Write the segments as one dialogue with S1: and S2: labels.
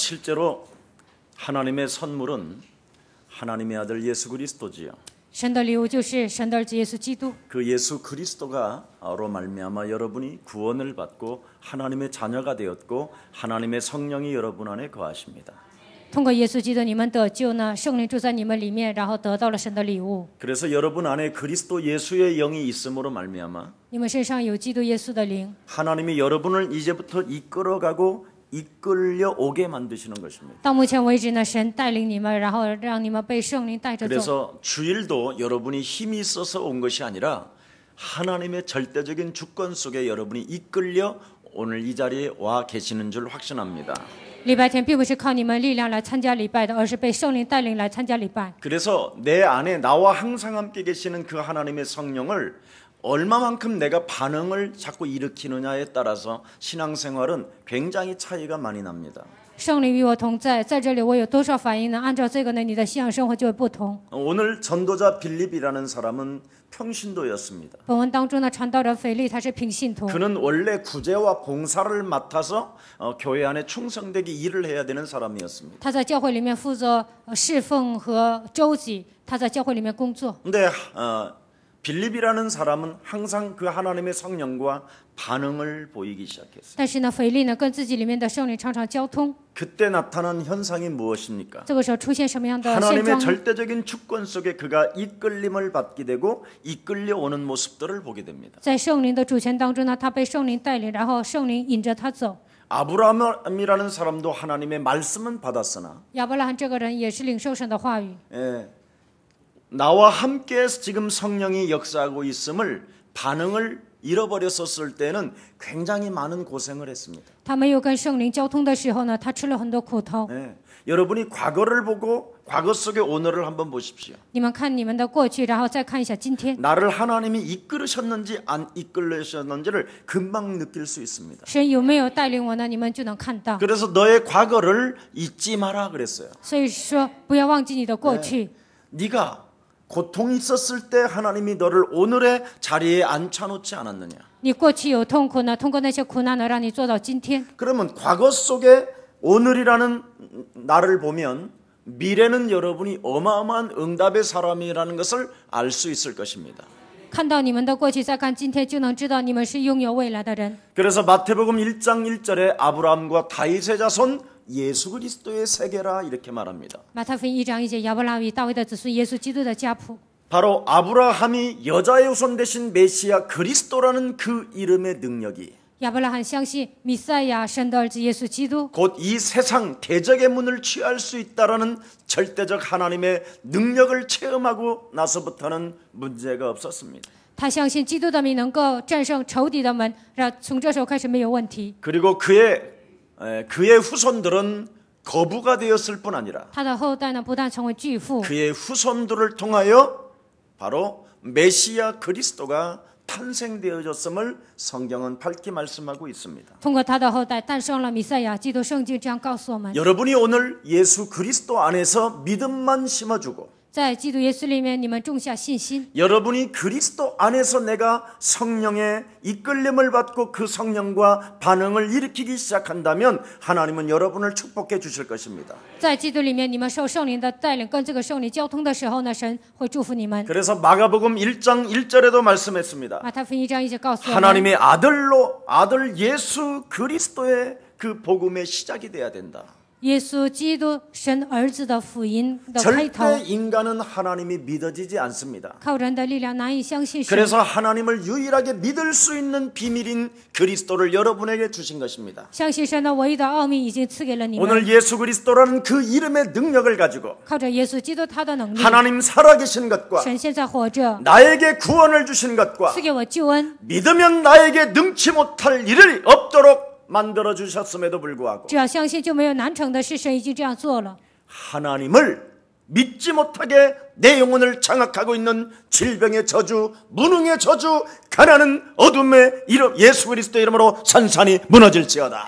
S1: 실제로 하나님의 선물은 하나님의 아들 예수 그리스도지요.
S2: 神的礼物就是神的儿子耶稣基督。
S1: 그 예수 그리스도가로 말미암아 여러분이 구원을 받고 하나님의 자녀가 되었고 하나님의 성령이 여러분 안에 거하십니다.
S2: 通过耶稣基督，你们得救呢，圣灵住在你们里面，然后得到了神的礼物。
S1: 그래서 여러분 안에 그리스도 예수의 영이 있음으로 말미암아
S2: 你们身上有基督耶稣的灵，
S1: 하나님이 여러분을 이제부터 이끌어가고 이끌려 오게 만드시는 것입니다.
S2: 到目前为止呢，神带领你们，然后让你们被圣灵带着走。
S1: 그래서 주일도 여러분이 힘이 있어서 온 것이 아니라 하나님의 절대적인 주권 속에 여러분이 이끌려 오늘 이 자리에 와 계시는 줄 확신합니다.
S2: 礼拜天并不是靠你们力量来参加礼拜的，而是被圣灵带领来参加礼拜。
S1: 그래서 내 안에 나와 항상 함께 계시는 그 하나님의 성령을 얼마만큼 내가 반응을 자꾸 일으키느냐에 따라서 신앙생활은 굉장히 차이가 많이 납니다.
S2: 圣灵与我同在，在这里我有多少反应呢？按照这个呢，你的信仰生活就会不同。
S1: 오늘 전도자 빌립이라는 사람은 평신도였습니다.
S2: 本文当中呢，传道人腓力他是平信徒，
S1: 그는 원래 구제와 봉사를 맡아서 교회 안에 충성되게 일을 해야 되는 사람이었습니다.
S2: 他在教会里面负责侍奉和周济，他在教会里面工作。
S1: 근데 빌립이라는 사람은 항상 그 하나님의 성령과 반응을 보이기 시작했어요.
S2: 但是呢，腓力呢跟自己里面的圣灵常常交通。
S1: 그때 나타난 현상이 무엇입니까?
S2: 这个时候出现什么样的现
S1: 하나님의
S2: 状？
S1: 절대적인 주권 속에 그가 이끌림을 받게 되고 이끌려 오는 모습들을 보게 됩니다.
S2: 在圣灵的主权当中呢，他被圣灵带领，然后圣灵引着他走。
S1: 아브라함이라는 사람도 하나님의 말씀은 받았으나
S2: 亚伯拉罕这个人也是领受神的话语，
S1: 나와 함께 지금 성령이 역사하고 있음을 반응을 잃어버렸었을 때는 굉장히 많은 고생을 했습니다.
S2: 他没有跟圣灵交通的时候呢，他吃了很多苦头。
S1: 여러분이 과거를 보고 과거 속에 오늘을 한번 보십시오.
S2: 你们看你们的过去，然后再看一下今天，
S1: 나를 하나님이 이끌으셨는지 안 이끌으셨는지를 금방 느낄 수 있습니다.
S2: 神有没有带领我呢？你们就能看到。
S1: 그래서 너의 과거를 잊지 마라 그랬어요.
S2: 所以说，不要忘记你的过去。
S1: 네가 고통이 있었을 때 하나님이 너를 오늘의 자리에 앉혀놓지 않았느냐.
S2: 你过去有痛苦呢，通过那些苦难呢，让你做到今天。
S1: 그러면 과거 속에 오늘이라는 나를 보면 미래는 여러분이 어마어마한 응답의 사람이라는 것을 알 수 있을 것입니다.
S2: 看到你们的过去，再看今天，就能知道你们是拥有未来的人。
S1: 그래서 마태복음 1장 1절에 아브라함과 다윗의 자손 예수 그리스도의 세계라 이렇게 말합니다.
S2: 马太福音1章1节，亚伯拉罕与大卫的子孙，耶稣基督的家谱。
S1: 바로 아브라함이 여자의 후손 대신 메시아 그리스도라는 그 이름의 능력이
S2: 亚伯拉罕相信弥赛亚神的儿子耶稣基督，
S1: 곧 이 세상 대적의 문을 취할 수 있다라는 절대적 하나님의 능력을 체험하고 나서부터는 문제가 없었습니다.
S2: 他相信基督的名能够战胜仇敌的门，从这时候开始没有问题。
S1: 그리고 그의 후손들은 거부가 되었을 뿐 아니라
S2: 他的后代呢，不但成为巨富，
S1: 그의 후손들을 통하여 바로 메시아 그리스도가 탄생되어졌음을 성경은 밝히 말씀하고 있습니다.
S2: 通过他的后代诞生了弥赛亚基督。圣经这样告诉我们，
S1: 여러분이 오늘 예수 그리스도 안에서 믿음만 심어주고
S2: 在基督耶稣里面，你们种下信心。
S1: 여러분이 그리스도 안에서 내가 성령의 이끌림을 받고 그 성령과 반응을 일으키기 시작한다면 하나님은 여러분을 축복해 주실 것입니다.
S2: 在基督里面，你们受圣灵的带领，跟这个圣灵交通的时候呢，神会祝福你们。
S1: 그래서 마가복음 1장 1절에도 말씀했습니다.
S2: 马太福音1章1节告诉我们，
S1: 하나님의 아들 예수 그리스도의 그 복음의 시작이 돼야 된다.
S2: 耶稣基督神儿子的福音的开头，
S1: 절대 인간은 하나님이 믿어지지 않습니다.
S2: 靠人的力量难以相信神。
S1: 그래서 하나님을 유일하게 믿을 수 있는 비밀인 그리스도를 여러분에게 주신 것입니다.
S2: 相信神的唯一的奥秘已经赐给了你们。
S1: 오늘 예수 그리스도라는 그 이름의 능력을 가지고
S2: 靠着耶稣基督他的能力，
S1: 하나님 살아계신 것과
S2: 神现在活着，
S1: 나에게 구원을 주신 것과
S2: 赐给我救恩。
S1: 믿으면 나에게 능치 못할 일이 없도록 만들어 주셨음에도 불구하고
S2: 只要相信，就没有难成的事。神已经这样做了。
S1: 하나님을 믿지 못하게 내 영혼을 장악하고 있는 질병의 저주, 무능의 저주, 가난은 어둠의 이름 예수 그리스도의 이름으로 산산이 무너질지어다.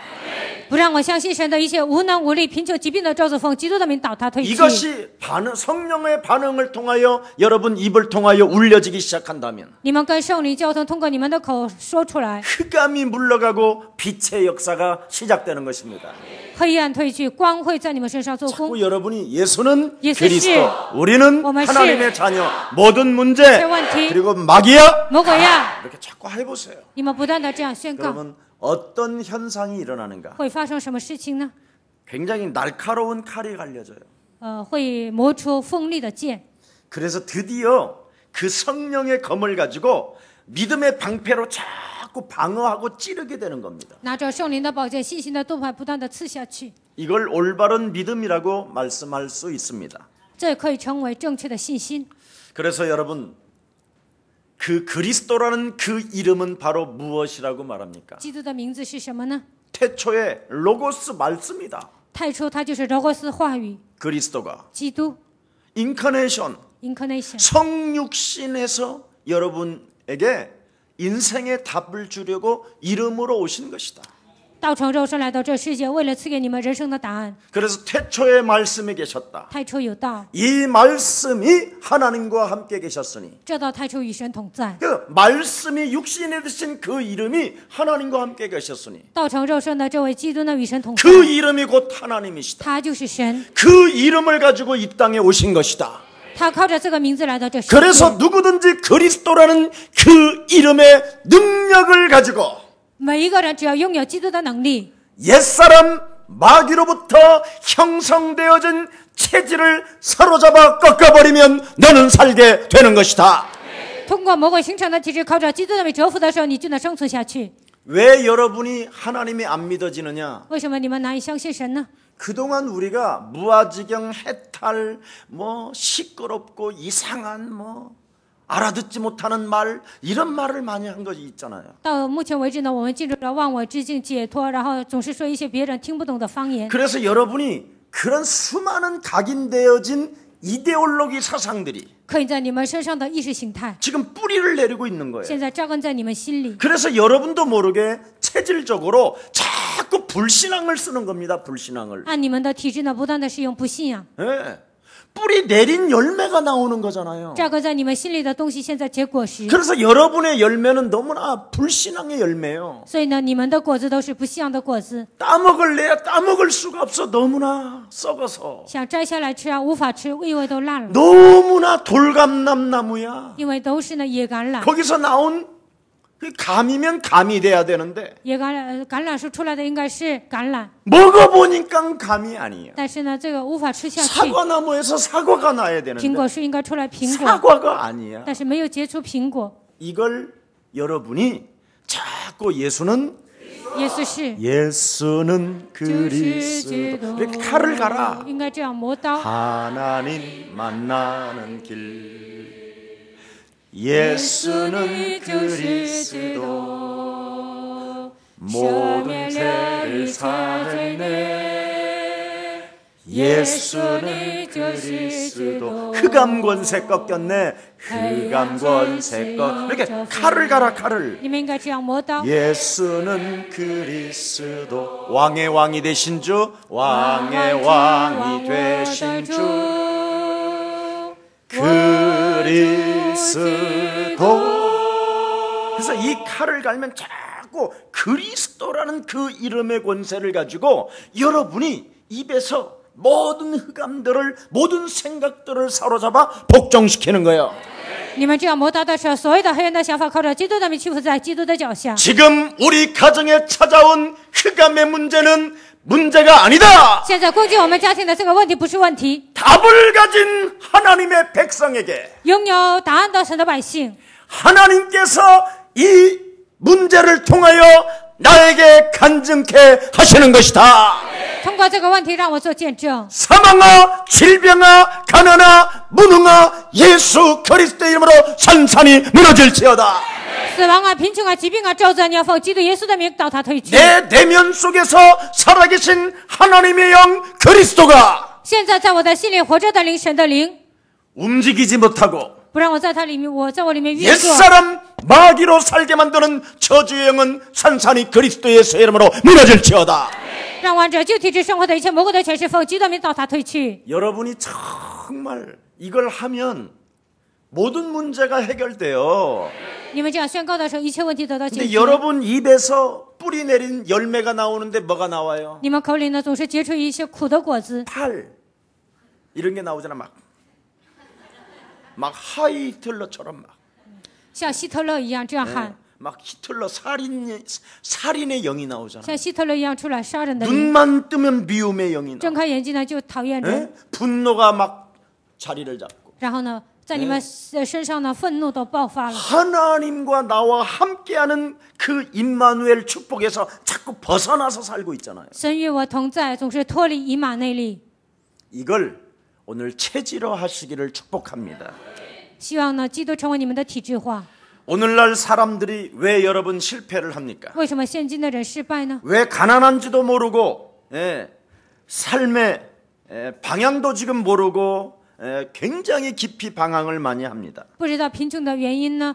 S2: 不让我相信神的一切无能无力、贫穷疾病的咒诅奉基督的名倒塌退去。
S1: 이것이 성령의 반응을 통하여 여러분 입을 통하여 울려지기 시작한다면
S2: 你们跟圣灵交通，通过你们的口说出来，
S1: 흑암이 물러가고 빛의 역사가 시작되는 것입니다.
S2: 黑暗退去，光会在你们身上做工。
S1: 자꾸 여러분이 예수는
S2: 예수
S1: 그리스도, 우리는
S2: 我们是
S1: 하나님의 자녀, 모든 문제,
S2: 这问题
S1: 그리고 마귀야
S2: 魔鬼呀，
S1: 이렇게 자꾸 해보세요.
S2: 你们不断的这样宣告，
S1: 그러면 어떤 현상이 일어나는가?
S2: 会发生什么事情呢？
S1: 굉장히 날카로운 칼이 갈려져요.
S2: 会磨出锋利的剑。
S1: 그래서 드디어 그 성령의 검을 가지고 믿음의 방패로 자꾸 방어하고 찌르게 되는 겁니다.
S2: 拿着圣灵的宝剑，信心的盾牌，不断的刺下去，
S1: 이걸 올바른 믿음이라고 말씀할 수 있습니다.
S2: 这可以成为正确的信心。
S1: 그래서 여러분 그 그리스도라는 그 이름은 바로 무엇이라고 말합니까?
S2: 基督的名字是什么呢？
S1: 태초에 로고스 말씀이다.
S2: 太初它就是罗哥斯话语，
S1: 그리스도가
S2: 基督
S1: 인카네이션
S2: incarnation，
S1: 성육신에서 여러분에게 인생의 답을 주려고 이름으로 오신 것이다.
S2: 道成肉身来到这世界，为了赐给你们人生的答案。
S1: 그래서 태초에 말씀이 계셨다.
S2: 太初有道，
S1: 이 말씀이 하나님과 함께 계셨으니
S2: 这道太初与神同在，
S1: 그 말씀이 육신에 드신 그 이름이 하나님과 함께 계셨으니
S2: 道成肉身的这位基督呢，与神同在，
S1: 그 이름이 곧 하나님이시다.
S2: 他就是神，
S1: 그 이름을 가지고 이 땅에 오신 것이다.
S2: 他靠着这个名字来到这世界。
S1: 그래서 누구든지 그리스도라는 그 이름의 능력을 가지고
S2: 每一个人只要拥有基督的能力，
S1: 옛사람 마귀로부터 형성되어진 체질을 사로잡아 꺾어버리면 너는 살게 되는 것이다.
S2: 通过魔鬼形成的体质，靠着基督的名折服的时候，你就能生存下去。
S1: 왜 여러분이 하나님이 안 믿어지느냐?
S2: 为什么你们难以相信神呢？
S1: 그동안 우리가 무아지경 해탈 시끄럽고 이상한 알아듣지 못하는 말 이런 말을 많이 한 것이 있잖아요.
S2: 到目前为止呢，我们进入了忘我之境解脱，然后总是说一些别人听不懂的方言。
S1: 그래서 여러분이 그런 수많은 각인되어진 이데올로기 사상들이
S2: 刻印在你们身上的意识形态，
S1: 지금 뿌리를 내리고 있는 거예요.
S2: 现在扎根在你们心里。
S1: 그래서 여러분도 모르게 체질적으로 자꾸 불신앙을 쓰는 겁니다. 불신앙을.
S2: 按你们的体质呢，不断的使用不信仰，
S1: 예. 뿌리 내린 열매가 나오는 거잖아요.
S2: 扎根在你们心里的东西，现在结果实。
S1: 그래서 여러분의 열매는 너무나 불신앙의 열매예요.
S2: 所以呢，你们的果子都是不信仰的果子，
S1: 따먹을래야 따먹을 수가 없어. 너무나 썩어서.
S2: 想摘下来吃啊，无法吃，因为都烂了，
S1: 너무나 돌감람 나무야.
S2: 因为都是呢野橄榄。
S1: 거기서 나온 그 감이면 감이 돼야 되는데
S2: 野橄榄树出来的应该是橄榄，
S1: 먹어보니까 감이 아니에요.
S2: 但是呢，这个无法吃下去。
S1: 사과나무에서 사과가 나야
S2: 苹
S1: 되는데
S2: 果树应该出来苹果，
S1: 사과가 아니야.
S2: 但是没有结出苹果。
S1: 이걸 여러분이 자꾸 예수는
S2: 耶稣是
S1: 예수는
S2: 就是基
S1: 그리스도
S2: 督
S1: 이렇게 칼을 갈아.
S2: 应该这样磨刀。
S1: 하나님 만나는 길 예수는 그리스도 모든 죄를 사했네 예수는 그리스도 흑암 권세 꺾였네 흑암 권세 이렇게 칼을 갈아 칼을
S2: 你们应该这样磨刀。
S1: 예수는 그리스도 왕의 왕이 되신 주 왕의 왕이 되신 주 그리스도 그래서 이 칼을 갈면 자꾸 그리스도라는 그 이름의 권세를 가지고 여러분이 입에서 모든 흑암들을 모든 생각들을 사로잡아 복종시키는 거예요.
S2: 你们这样磨刀的时候，所有的黑暗的想法靠着基督的名屈服在基督的脚下。
S1: 지금 우리 가정에 찾아온 흑암의 문제는 문제가 아니다.
S2: 现在攻击我们家庭的这个问题不是问题，
S1: 답을 가진 하나님의 백성에게
S2: 拥有答案的神的百姓，
S1: 하나님께서 이 문제를 통하여 나에게 간증케 하시는 것이다.
S2: 通过这个问题让我做见证。
S1: 사망아 질병아 가난아 무능아 예수 그리스도의 이름으로 산산이 무너질지어다.
S2: 死亡啊、贫穷啊、疾病啊、咒诅，你要奉基督耶稣的名倒塌退去。
S1: 내 내면 속에서 살아계신 하나님의 영 그리스도가
S2: 现在在我的心里活着的灵，神的灵，
S1: 움직이지 못하고
S2: 不让我在它里面，我在我里面运作。
S1: 옛사람 마귀로 살게 만드는 저주의 영은 산산이 그리스도 예수의 이름으로 무너질지어다.
S2: 让往者就体制生活的一切魔鬼的权势奉基督名倒塌退去。
S1: 여러분이 정말 이걸 하면 모든 문제가 해결돼요.
S2: 你们这样宣告的时候，一切问题得到解
S1: 근데
S2: 决。
S1: 여러분 입에서 뿌리 내린 열매가 나오는데 뭐가 나와요?
S2: 你们口里呢总是结出一些苦的果子，
S1: 팔 이런 게 나오잖아. 막 하이틀러처럼 막.
S2: 像希特勒一样这样喊，
S1: 막 히틀러 살인의 영이 나오잖아.
S2: 像希特勒一样出来杀人的灵。
S1: 눈만 뜨면 미움의 영이
S2: 睁
S1: 나와.
S2: 开眼睛呢就讨厌人，
S1: 분노가 막 자리를 잡고.
S2: 然后呢在你们身上呢愤怒都爆发了。
S1: 하나님과 나와 함께하는 그 임마누엘 축복에서 자꾸 벗어나서 살고 있잖아요.
S2: 神与我同在，总是脱离以马内利。
S1: 이걸 오늘 체질화하시기를 축복합니다.
S2: 希望呢基督成为你们的体制化。
S1: 오늘날 사람들이 왜 여러분 실패를 합니까?
S2: 为什么现今的人失败呢？
S1: 왜 가난한지도 모르고 삶의 방향도 지금 모르고 굉장히 깊이 방황을 많이 합니다.
S2: 不知道贫穷的原因呢？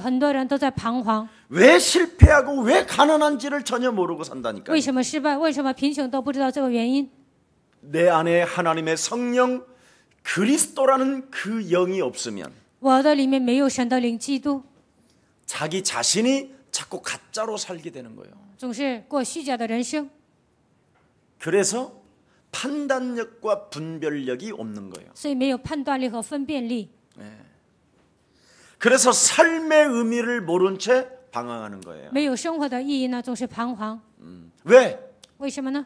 S2: 很多人都在彷徨。
S1: 왜 실패하고 왜 가난한지를 전혀 모르고 산다니까요.
S2: 为什么失败？为什么贫穷都不知道这个原因？
S1: 내 안에 하나님의 성령 그리스도라는 그 영이 없으면
S2: 我的里面没有神的灵，基督
S1: 자기 자신이 자꾸 가짜로 살게 되는 거예요.
S2: 总是过虚假的人生，
S1: 그래서 판단력과 분별력이 없는 거예요.
S2: 所以没有判断力和分辨力。
S1: 그래서 삶의 의미를 모른 채 방황하는 거예요.
S2: 没有生活的意义呢，总是彷徨。
S1: 왜?
S2: 为什么呢？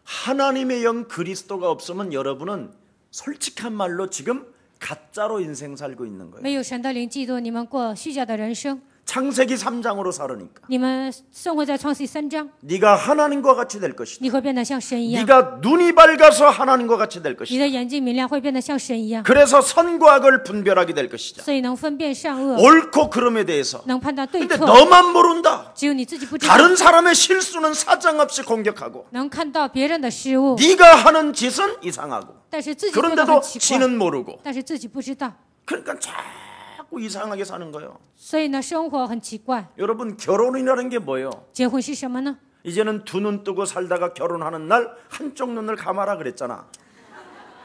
S1: 하나님의 영 그리스도가 없으면 여러분은 솔직한 말로 지금 가짜로 인생 살고 있는 거예요.
S2: 没有神的灵，基督，你们过虚假的人生。
S1: 창세기 3장으로 살으니까
S2: 你们生活在创世3章，
S1: 네가 하나님과 같이 될 것이다.
S2: 你会变得像神一样。
S1: 네가 눈이 밝아서 하나님과 같이 될
S2: 你
S1: 것이다.
S2: 的眼睛明亮，会变得像神一样，
S1: 그래서 선과 악을 분별하게 될 것이다.
S2: 所以能分辨善恶，
S1: 옳고 그름에 대해서.
S2: 能判断对
S1: 근데
S2: 错。
S1: 너만 모른다.
S2: 只有你自己不知道，
S1: 다른 사람의 실수는 사정없이 공격하고
S2: 能看到别人的失误，
S1: 네가 하는 짓은 이상하고
S2: 但是自己做的
S1: 그런데도
S2: 很奇怪，
S1: 지는 모르고
S2: 但是自己不知道，
S1: 그러니까 자꾸 이상하게 사는 거예요.
S2: 所以呢，生活很奇怪。
S1: 여러분 결혼이라는 게 뭐예요?
S2: 结婚是什么呢？
S1: 이제는 두 눈 뜨고 살다가 결혼하는 날 한쪽 눈을 감아라 그랬잖아.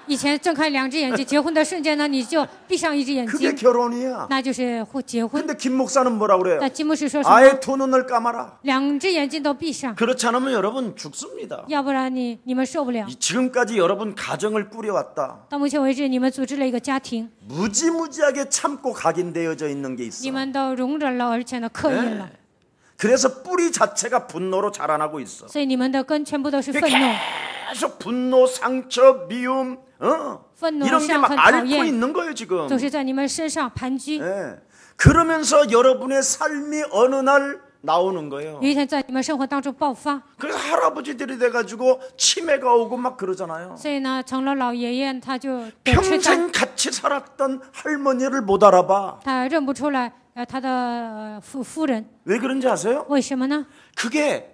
S2: 以前睁开两只眼睛，结婚的瞬间呢，你就闭上一只眼
S1: 그게
S2: 睛，
S1: 결혼이야.
S2: 那就是结婚。
S1: 근데 김 목사는 뭐라 그래요?
S2: 但金牧师说什么？
S1: 아예 두 눈을 감아라.
S2: 两只眼睛都闭上，
S1: 그렇지 않으면 여러분 죽습니다.
S2: 要不然你们受不了。
S1: 지금까지 여러분 가정을 꾸려왔다.
S2: 到目前为止，你们组织了一个家庭，
S1: 무지무지하게 참고 각인되어져 있는 게 있어.
S2: 你们都容忍了，而且呢刻印了，
S1: 그래서 뿌리 자체가 분노로 자라나고 있어.
S2: 所以你们的根全部都是愤怒，
S1: 계속 분노, 상처, 미움,
S2: 愤怒、
S1: 이런 게
S2: 伤
S1: 막
S2: 痕、讨
S1: 앓고
S2: 厌，
S1: 있는 거예요 지금.
S2: 总是在你们身上盘踞。
S1: 예. 그러면서 여러분의 삶이 어느 날 나오는 거예요.
S2: 有一天在你们生活当中爆发，
S1: 그래서 할아버지들이 돼가지고 치매가 오고 막 그러잖아요.
S2: 所以呢，成了老爷爷，他就得痴呆，
S1: 평생 같이 살았던 할머니를 못 알아봐.
S2: 他认不出来他的夫人，
S1: 왜 그런지 아세요?
S2: 为什么呢？
S1: 그게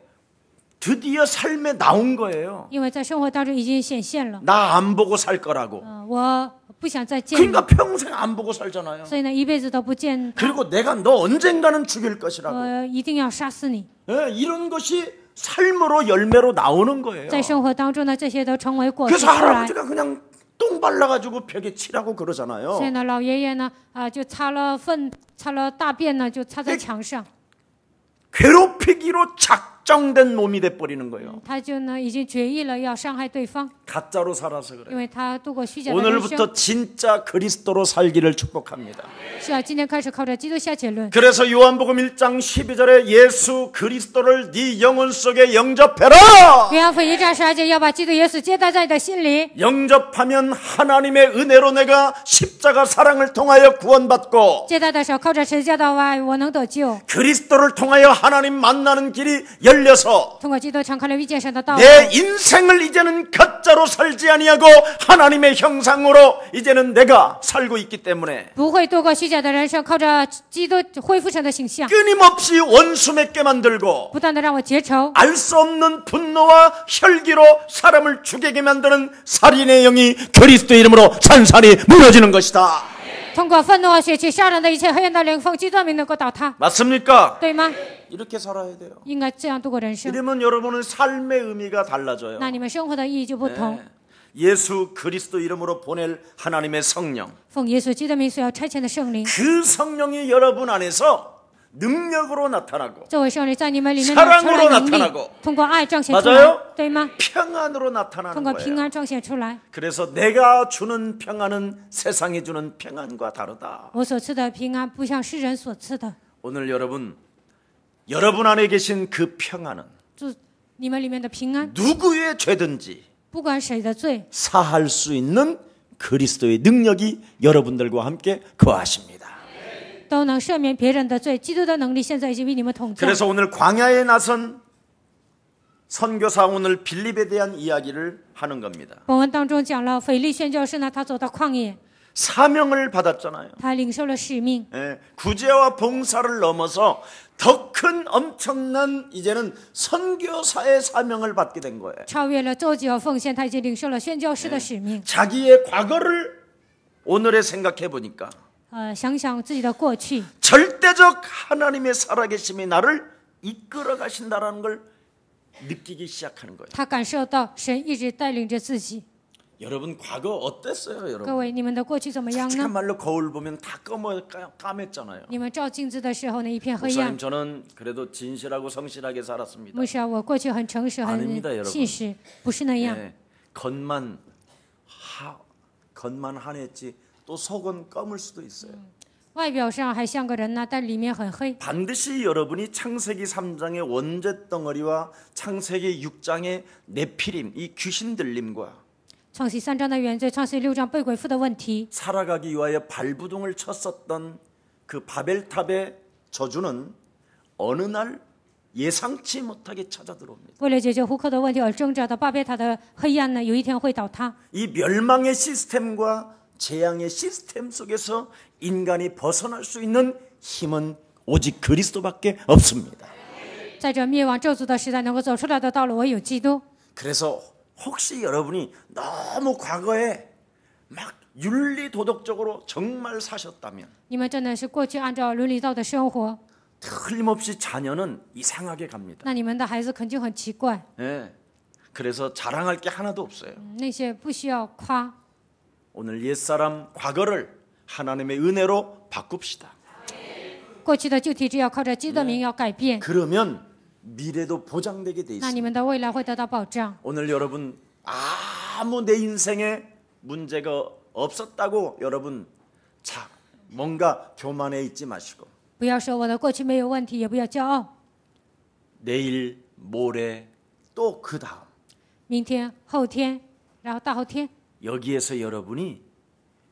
S1: 드디어 삶에 나온 거예요.
S2: 因为在生活当中已经显现了。
S1: 나 안 보고 살 거라고.
S2: 我不想再见你，
S1: 그러니까 평생 안 보고 살잖아요.
S2: 所以呢，一辈子都不见他，
S1: 그리고 내가 너 언젠가는 죽일 것이라고.
S2: 我一定要杀死你。
S1: 예, 이런 것이 삶으로 열매로 나오는 거예요.
S2: 在生活当中呢，这些都成为果实
S1: 그래서
S2: 出来。
S1: 할아버지가 그냥 똥 발라가지고 벽에 칠하고 그러잖아요.
S2: 所以呢，老爷爷呢，就擦了大便呢，就擦在墙上，
S1: 괴롭히기로 작정된 몸이 돼버리는 거예요.
S2: 他就呢已经决意了要伤害对方，
S1: 가짜로 살아서
S2: 因
S1: 그래요.
S2: 为他度过虚假的人生。
S1: 오늘부터 진짜 그리스도로 살기를 축복합니다.
S2: 是啊，今天开始靠着基督下结论。
S1: 그래서 요한복음 1장 12절에 예수 그리스도를 네 영혼 속에 영접해라.
S2: 约翰福音1章12节，要把基督耶稣接待在你的心里。
S1: 영접하면 하나님의 은혜로 내가 십자가 사랑을 통하여 구원받고
S2: 接待的时候，靠着十字架的爱，我能得救。
S1: 그리스도를 통하여 하나님 만나는 길이 열려서
S2: 通过基督敞开了遇见神的道路。
S1: 내 인생을 이제는 가짜로 살지 아니하고 하나님의 형상으로 이제는 내가 살고 있기 때문에
S2: 不会度过虚假的人生，靠着基督恢复神的形象，
S1: 끊임없이 원수 맺게 만들고
S2: 不断的让我结仇，
S1: 알 수 없는 분노와 혈기로 사람을 죽이게 만드는 살인의 영이 그리스도 이름으로 산산이 무너지는 것이다.
S2: 通过愤怒和血气杀人的一切黑暗的灵，奉基督名能够倒塌，
S1: 맞습니까?
S2: 对吗？
S1: 이렇게 살아야 돼요.
S2: 应该这样度过人生，
S1: 이러면 여러분의 삶의 의미가 달라져요.
S2: 那你们生活的意义就不同。
S1: 예수 그리스도 이름으로 보낼 하나님의 성령,
S2: 奉耶稣基督的名所要差遣的圣灵，
S1: 그 성령이 여러분 안에서 능력으로 나타나고
S2: 这位圣灵在你们里面
S1: 사랑으로
S2: 出来能力
S1: 나타나고 ，
S2: 通过爱彰显出
S1: 맞아요
S2: 来，对吗？
S1: 평안으로
S2: 通
S1: 나타나는
S2: 过平
S1: 거예요.
S2: 安彰显出来。
S1: 그래서 내가 주는 평안은 세상이 주는 평안과 다르다.
S2: 我所赐的平安不像世人所赐的。
S1: 오늘 여러분 안에 계신 그 평안은
S2: 祝你们里面的平安，
S1: 누구의 죄든지
S2: 不管谁的罪，
S1: 사할 수 있는 그리스도의 능력이 여러분들과 함께 거하십니다.
S2: 都能赦免别人的罪。基督的能力现在已经与你们同在。
S1: 그래서 오늘 광야에 나선 선교사 오늘 빌립에 대한 이야기를 하는 겁니다.
S2: 本文当中讲了腓力宣教士呢，他走到旷野，
S1: 사명을 받았잖아요.
S2: 他领受了使命，
S1: 구제와 봉사를 넘어서 더 큰 엄청난 이제는 선교사의 사명을 받게 된 거예요.
S2: 超越了周济和奉献，他已经领受了宣教士的使命。
S1: 자기의 과거를 오늘에 생각해 보니까
S2: 想想自己的过去，
S1: 절대적 하나님의 살아계심이 나를 이끌어 가신다라는 걸 느끼기 시작하는 거예요.
S2: 他感受到神一直带领着自己。
S1: 여러분 과거 어땠어요,
S2: 各
S1: 여러분?
S2: 位，你们的过去怎么样
S1: 솔직한
S2: 呢？
S1: 말로 거울 보면 다 까맸잖아요.
S2: 你们照镜子的时候呢，一片黑暗
S1: 목사님 。 저는 그래도 진실하고 성실하게 살았습니다.
S2: 牧师啊，我过去很诚实，
S1: 아닙니다
S2: 很
S1: 여러분
S2: 信实，不是那样。
S1: 겉만 환했지 또 속은 검을 수도 있어요.
S2: 外表上还像个人呢，但里面很黑。
S1: 반드시 여러분이 창세기 3장의 원죄 덩어리와 창세기 6장의 네피림 이 귀신 들림과
S2: 创世3章的原罪，创世6章被鬼附的问题，
S1: 살아가기 위하여 발부둥을 쳤었던 그 바벨탑의 저주는 어느 날 예상치 못하게 찾아 들어옵니다.
S2: 为了解决胡克的问题而挣扎的巴别塔的黑暗呢，有一天会倒塌。
S1: 이 멸망의 시스템과 재앙의 시스템 속에서 인간이 벗어날 수 있는 힘은 오직 그리스도밖에 없습니다.
S2: 在这灭亡咒诅的时代，能够走出来的道路唯有基督。
S1: 그래서 혹시 여러분이 너무 과거에 막 윤리 도덕적으로 정말 사셨다면
S2: 你们真的是过去按照伦理道的生活，
S1: 틀림없이 자녀는 이상하게 갑니다.
S2: 那你们的孩子肯定很奇怪。
S1: 그래서 자랑할 게 하나도 없어요.
S2: 那些不需要夸。
S1: 오늘 옛사람 과거를 하나님의 은혜로 바꿉시다.
S2: 过去的旧体制要靠着基督的名要改变，
S1: 그러면 미래도 보장되게 돼
S2: 那
S1: 있습니다.
S2: 你们的未来会得到保障。
S1: 오늘 여러분 아무 내 인생에 문제가 없었다고 여러분 자 뭔가 교만해 있지 마시고
S2: 不要说我的过去没有问题，也不要骄傲。
S1: 내일 모레 또 그 다음
S2: 明天、后天，然后大后天，
S1: 여기에서 여러분이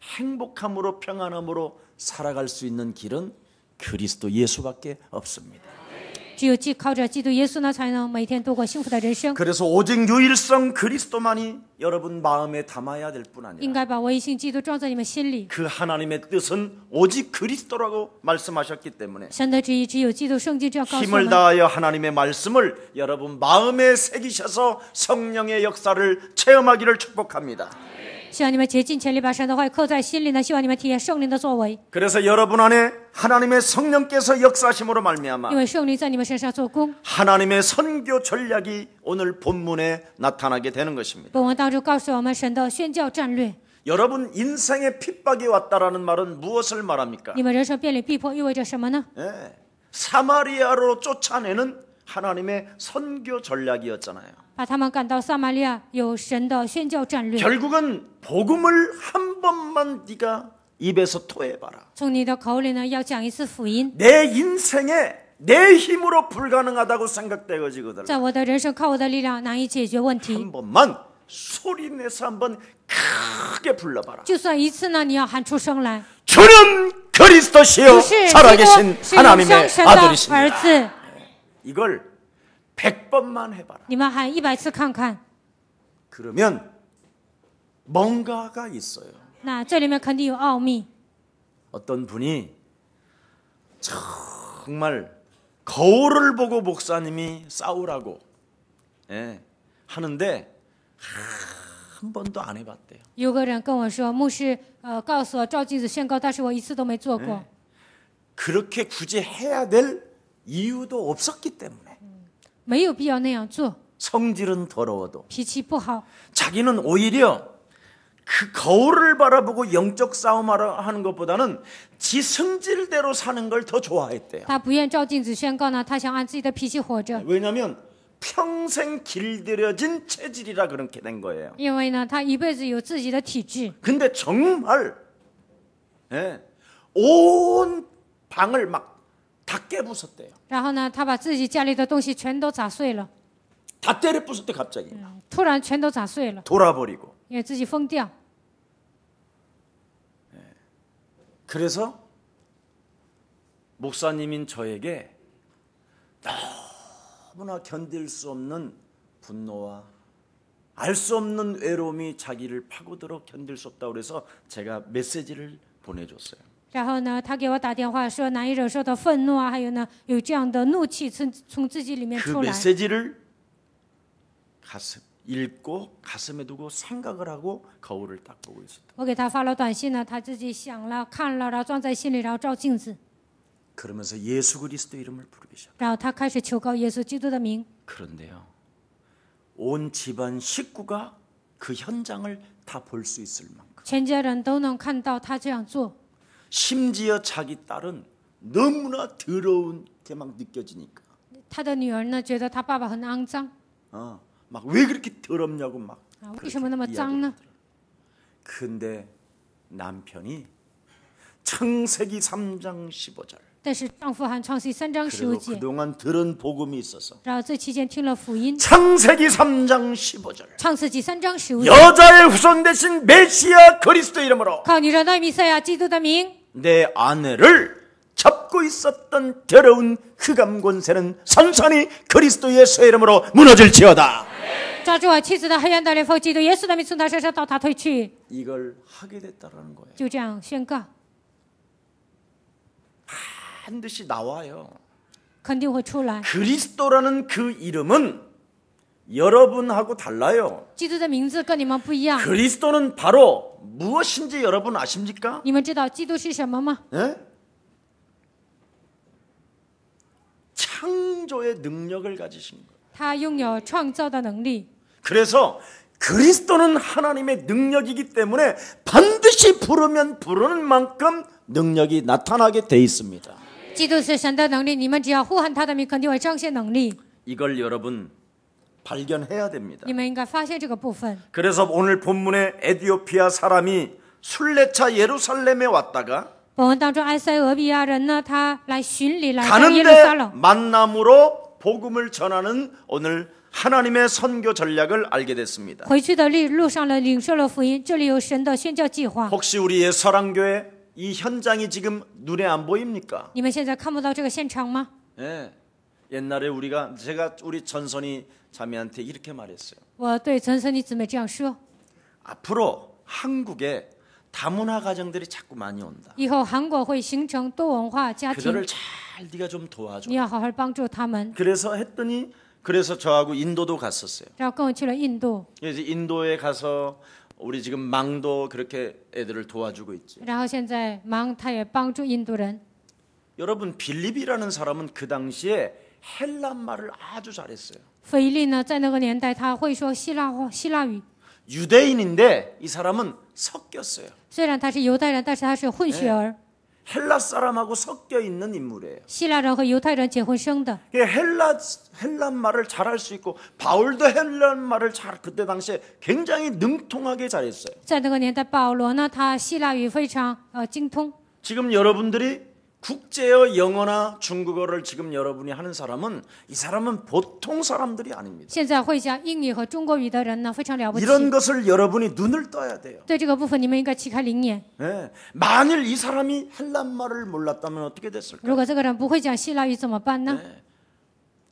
S1: 행복함으로 평안함으로 살아갈 수 있는 길은 그리스도 예수밖에 없습니다.
S2: 只有靠着基督耶稣呢，才能每天度过幸福的人生。
S1: 그래서 오직 유일성 그리스도만이 여러분 마음에 담아야 될 뿐
S2: 应
S1: 아니라
S2: 该把唯一性基督装在你们心里。
S1: 그 하나님의 뜻은 오직 그리스도라고 말씀하셨기 때문에
S2: 神的旨意只有基督，圣经这样告诉我
S1: 힘을
S2: 们。
S1: 다하여 하나님의 말씀을 여러분 마음에 새기셔서 성령의 역사를 체험하기를 축복합니다.
S2: 希望你们竭尽全力把神的话刻在心里呢。希望你们体验圣灵的作为，
S1: 그래서 여러분 안에 하나님의 성령께서 역사하심으로 말미암아
S2: 因为圣灵在你们身上做工。
S1: 하나님의 선교 전략이 오늘 본문에 나타나게 되는 것입니다.
S2: 本文当中告诉我们神的宣教战略。
S1: 여러분 인생에 핍박이 왔다라는 말은 무엇을 말합니까?
S2: 你们人生面临逼迫意味着什么呢？
S1: 사마리아로 쫓아내는 하나님의 선교 전략이었잖아요.
S2: 把他们赶到撒玛利亚，有神的宣教战略。
S1: 결국은 복음을 한 번만 네가 입에서 토해봐라.
S2: 从你的口里呢，要讲一次福音。
S1: 내 인생에 내 힘으로 불가능하다고 생각되어지거든.
S2: 在我的人生靠我的力量难以解决问题，
S1: 한 번만 소리내서 한번 크게 불러봐라.
S2: 就算一次呢，你要喊出声来。
S1: 주는 그리스도시요
S2: 不是基
S1: 살아계신
S2: 督，是永
S1: 하나님의
S2: 生神的
S1: 아들이십니다.
S2: 儿子。
S1: 이걸 100번만 해봐라.
S2: 你们喊100次看看，
S1: 그러면 뭔가가 있어요.
S2: 那这里面肯定有奥秘。
S1: 어떤 분이 정말 거울을 보고 목사님이 싸우라고 하는데 한 번도 안 해봤대요.
S2: 有个人跟我说，牧师，告诉我照镜子宣告，但是我一次都没做过。
S1: 그렇게 굳이 해야 될 이유도 없었기 때문에
S2: 没有必要那样做，
S1: 성질은 더러워도
S2: 脾气不好，
S1: 자기는 오히려 그 거울을 바라보고 영적 싸움하는 것보다는 지 성질대로 사는 걸 더 좋아했대요.
S2: 他不愿照镜子宣告呢，他想按自己的脾气活着，
S1: 왜냐하면 평생 길들여진 체질이라 그렇게 된 거예요.
S2: 因为呢，他一辈子有自己的体质。
S1: 근데 정말 온 방을 막 다 깨부쉈대요.
S2: 然后呢，他把自己家里的东西全都砸碎了，
S1: 다 때려 부쉈대 갑자기.
S2: 突然全都砸碎了，
S1: 돌아버리고.
S2: 因为自己疯掉。
S1: 그래서 목사님인 저에게 너무나 견딜 수 없는 분노와 알 수 없는 외로움이 자기를 파고들어 견딜 수 없다고 그래서 제가 메시지를 보내줬어요.
S2: 然后呢，他给我打电话说难以忍受的愤怒啊，还有呢，有这样的怒气从自己里面
S1: 그
S2: 出来。
S1: 메시지를 읽고 가슴에 두고 생각을 하고 거울을 딱 보고 있었다.
S2: 我给他发了短信呢，他自己想了看了，然后装在心里，然后照镜子，
S1: 그러면서 예수 그리스도 이름을 부르기 시작.
S2: 然后他开始求告耶稣基督的名。
S1: 그런데요, 온 집안 식구가 그 현장을 다 볼 수 있을 만큼,
S2: 全家人都能看到他这样做，
S1: 심지어 자기 딸은 너무나 더러운 게 막 느껴지니까,
S2: 他的女儿呢觉得他爸爸很肮脏，
S1: 막 왜 그렇게 더럽냐고 막
S2: 为什么那么脏呢？
S1: 근데 남편이 창세기 3장 15절
S2: 但是丈夫和创世3章
S1: 그리고
S2: 15节，
S1: 그동안 들은 복음이 있어서
S2: 然后这期间听了福音，
S1: 창세기 3장 15절
S2: 创世纪3章15节，
S1: 여자의 후손 대신 메시아 그리스도 이름으로
S2: 靠女人的弥赛亚基督的名，
S1: 내 아내를 잡고 있었던 더러운 흑암 권세는 선선히 그리스도 예수의 이름으로 무너질지어다.
S2: 抓住我妻子的黑暗的烈风，基督耶稣的名从他身上到他退去，
S1: 이걸 하게 됐다라는 거예요.
S2: 就这样宣告，
S1: 반드시 나와요.
S2: 肯定会出来。
S1: 그리스도라는 그 이름은 여러분하고 달라요.
S2: 基督的名字跟你们不一样，
S1: 그리스도는 바로 무엇인지 여러분 아십니까?
S2: 你们知道基督是什么吗？
S1: 예? 창조의 능력을 가지신 거예요.
S2: 他拥有创造的能力，
S1: 그래서 그리스도는 하나님의 능력이기 때문에 반드시 부르면 부르는 만큼 능력이 나타나게 돼 있습니다.
S2: 基督是神的能力，你们只要呼喊他的名，肯定会彰显能力。
S1: 이걸 여러분 발견해야 됩니다.
S2: 你们应该发现这个部分。
S1: 그래서 오늘 본문에 에티오피아 사람이 순례차 예루살렘에 왔다가
S2: 本文当中，埃塞俄比亚人呢，他来巡礼，来到耶路撒
S1: 가는데
S2: 冷，
S1: 만남으로 복음을 전하는 오늘 하나님의 선교 전략을 알게 됐습니다.
S2: 回去的路上了领受了福音。这里有神的宣教计划。
S1: 혹시 우리의 서랑교회 이 현장이 지금 눈에 안 보입니까?
S2: 你们现在看不到这个现场吗？
S1: 예. 옛날에 제가 우리 전선이 자매한테 이렇게 말했어요.
S2: 我对陈森妮姊妹这样说：
S1: 앞으로 한국에 다문화 가정들이 자꾸 많이 온다.
S2: 以后韩国会形成多文化家庭，
S1: 그들을 잘 네가 좀 도와줘.
S2: 你要好好帮助他们。
S1: 그래서 저하고 인도도 갔었어요.
S2: 然后跟我去了印度，
S1: 이제 인도에 가서 우리 지금 망도 그렇게 애들을 도와주고 있지.
S2: 然后现在忙，他也帮助印度人。
S1: 여러분 빌립이라는 사람은 그 당시에 헬란 말을 아주 잘했어요.
S2: 腓利呢，在那个年代他会说希腊话、希腊语。
S1: 유대인인데 이 사람은 섞였어요.
S2: 虽然他是犹太人，但是他是混血儿，
S1: 헬라 사람하고 섞여 있는 인물이에요.
S2: 希腊人和犹太人结婚生的。
S1: 헬란 말을 잘할 수 있고 바울도 헬란 말을 그때 당시에 굉장히 능통하게 잘했어요.
S2: 在那个年代，保罗呢，他希腊语非常精通。
S1: 지금 여러분들이 국제어 영어나 중국어를 지금 여러분이 하는 사람은 이 사람은 보통 사람들이 아닙니다.
S2: 现在会讲英语和中国语的人呢，非常了不起。
S1: 이런 것을 여러분이 눈을 떠야 돼요.
S2: 对这个部分，你们应该旗开灵眼。
S1: 네. 만일 이 사람이 헬란 말을 몰랐다면 어떻게 됐을까?
S2: 如果这个人不会讲希腊语怎么办呢？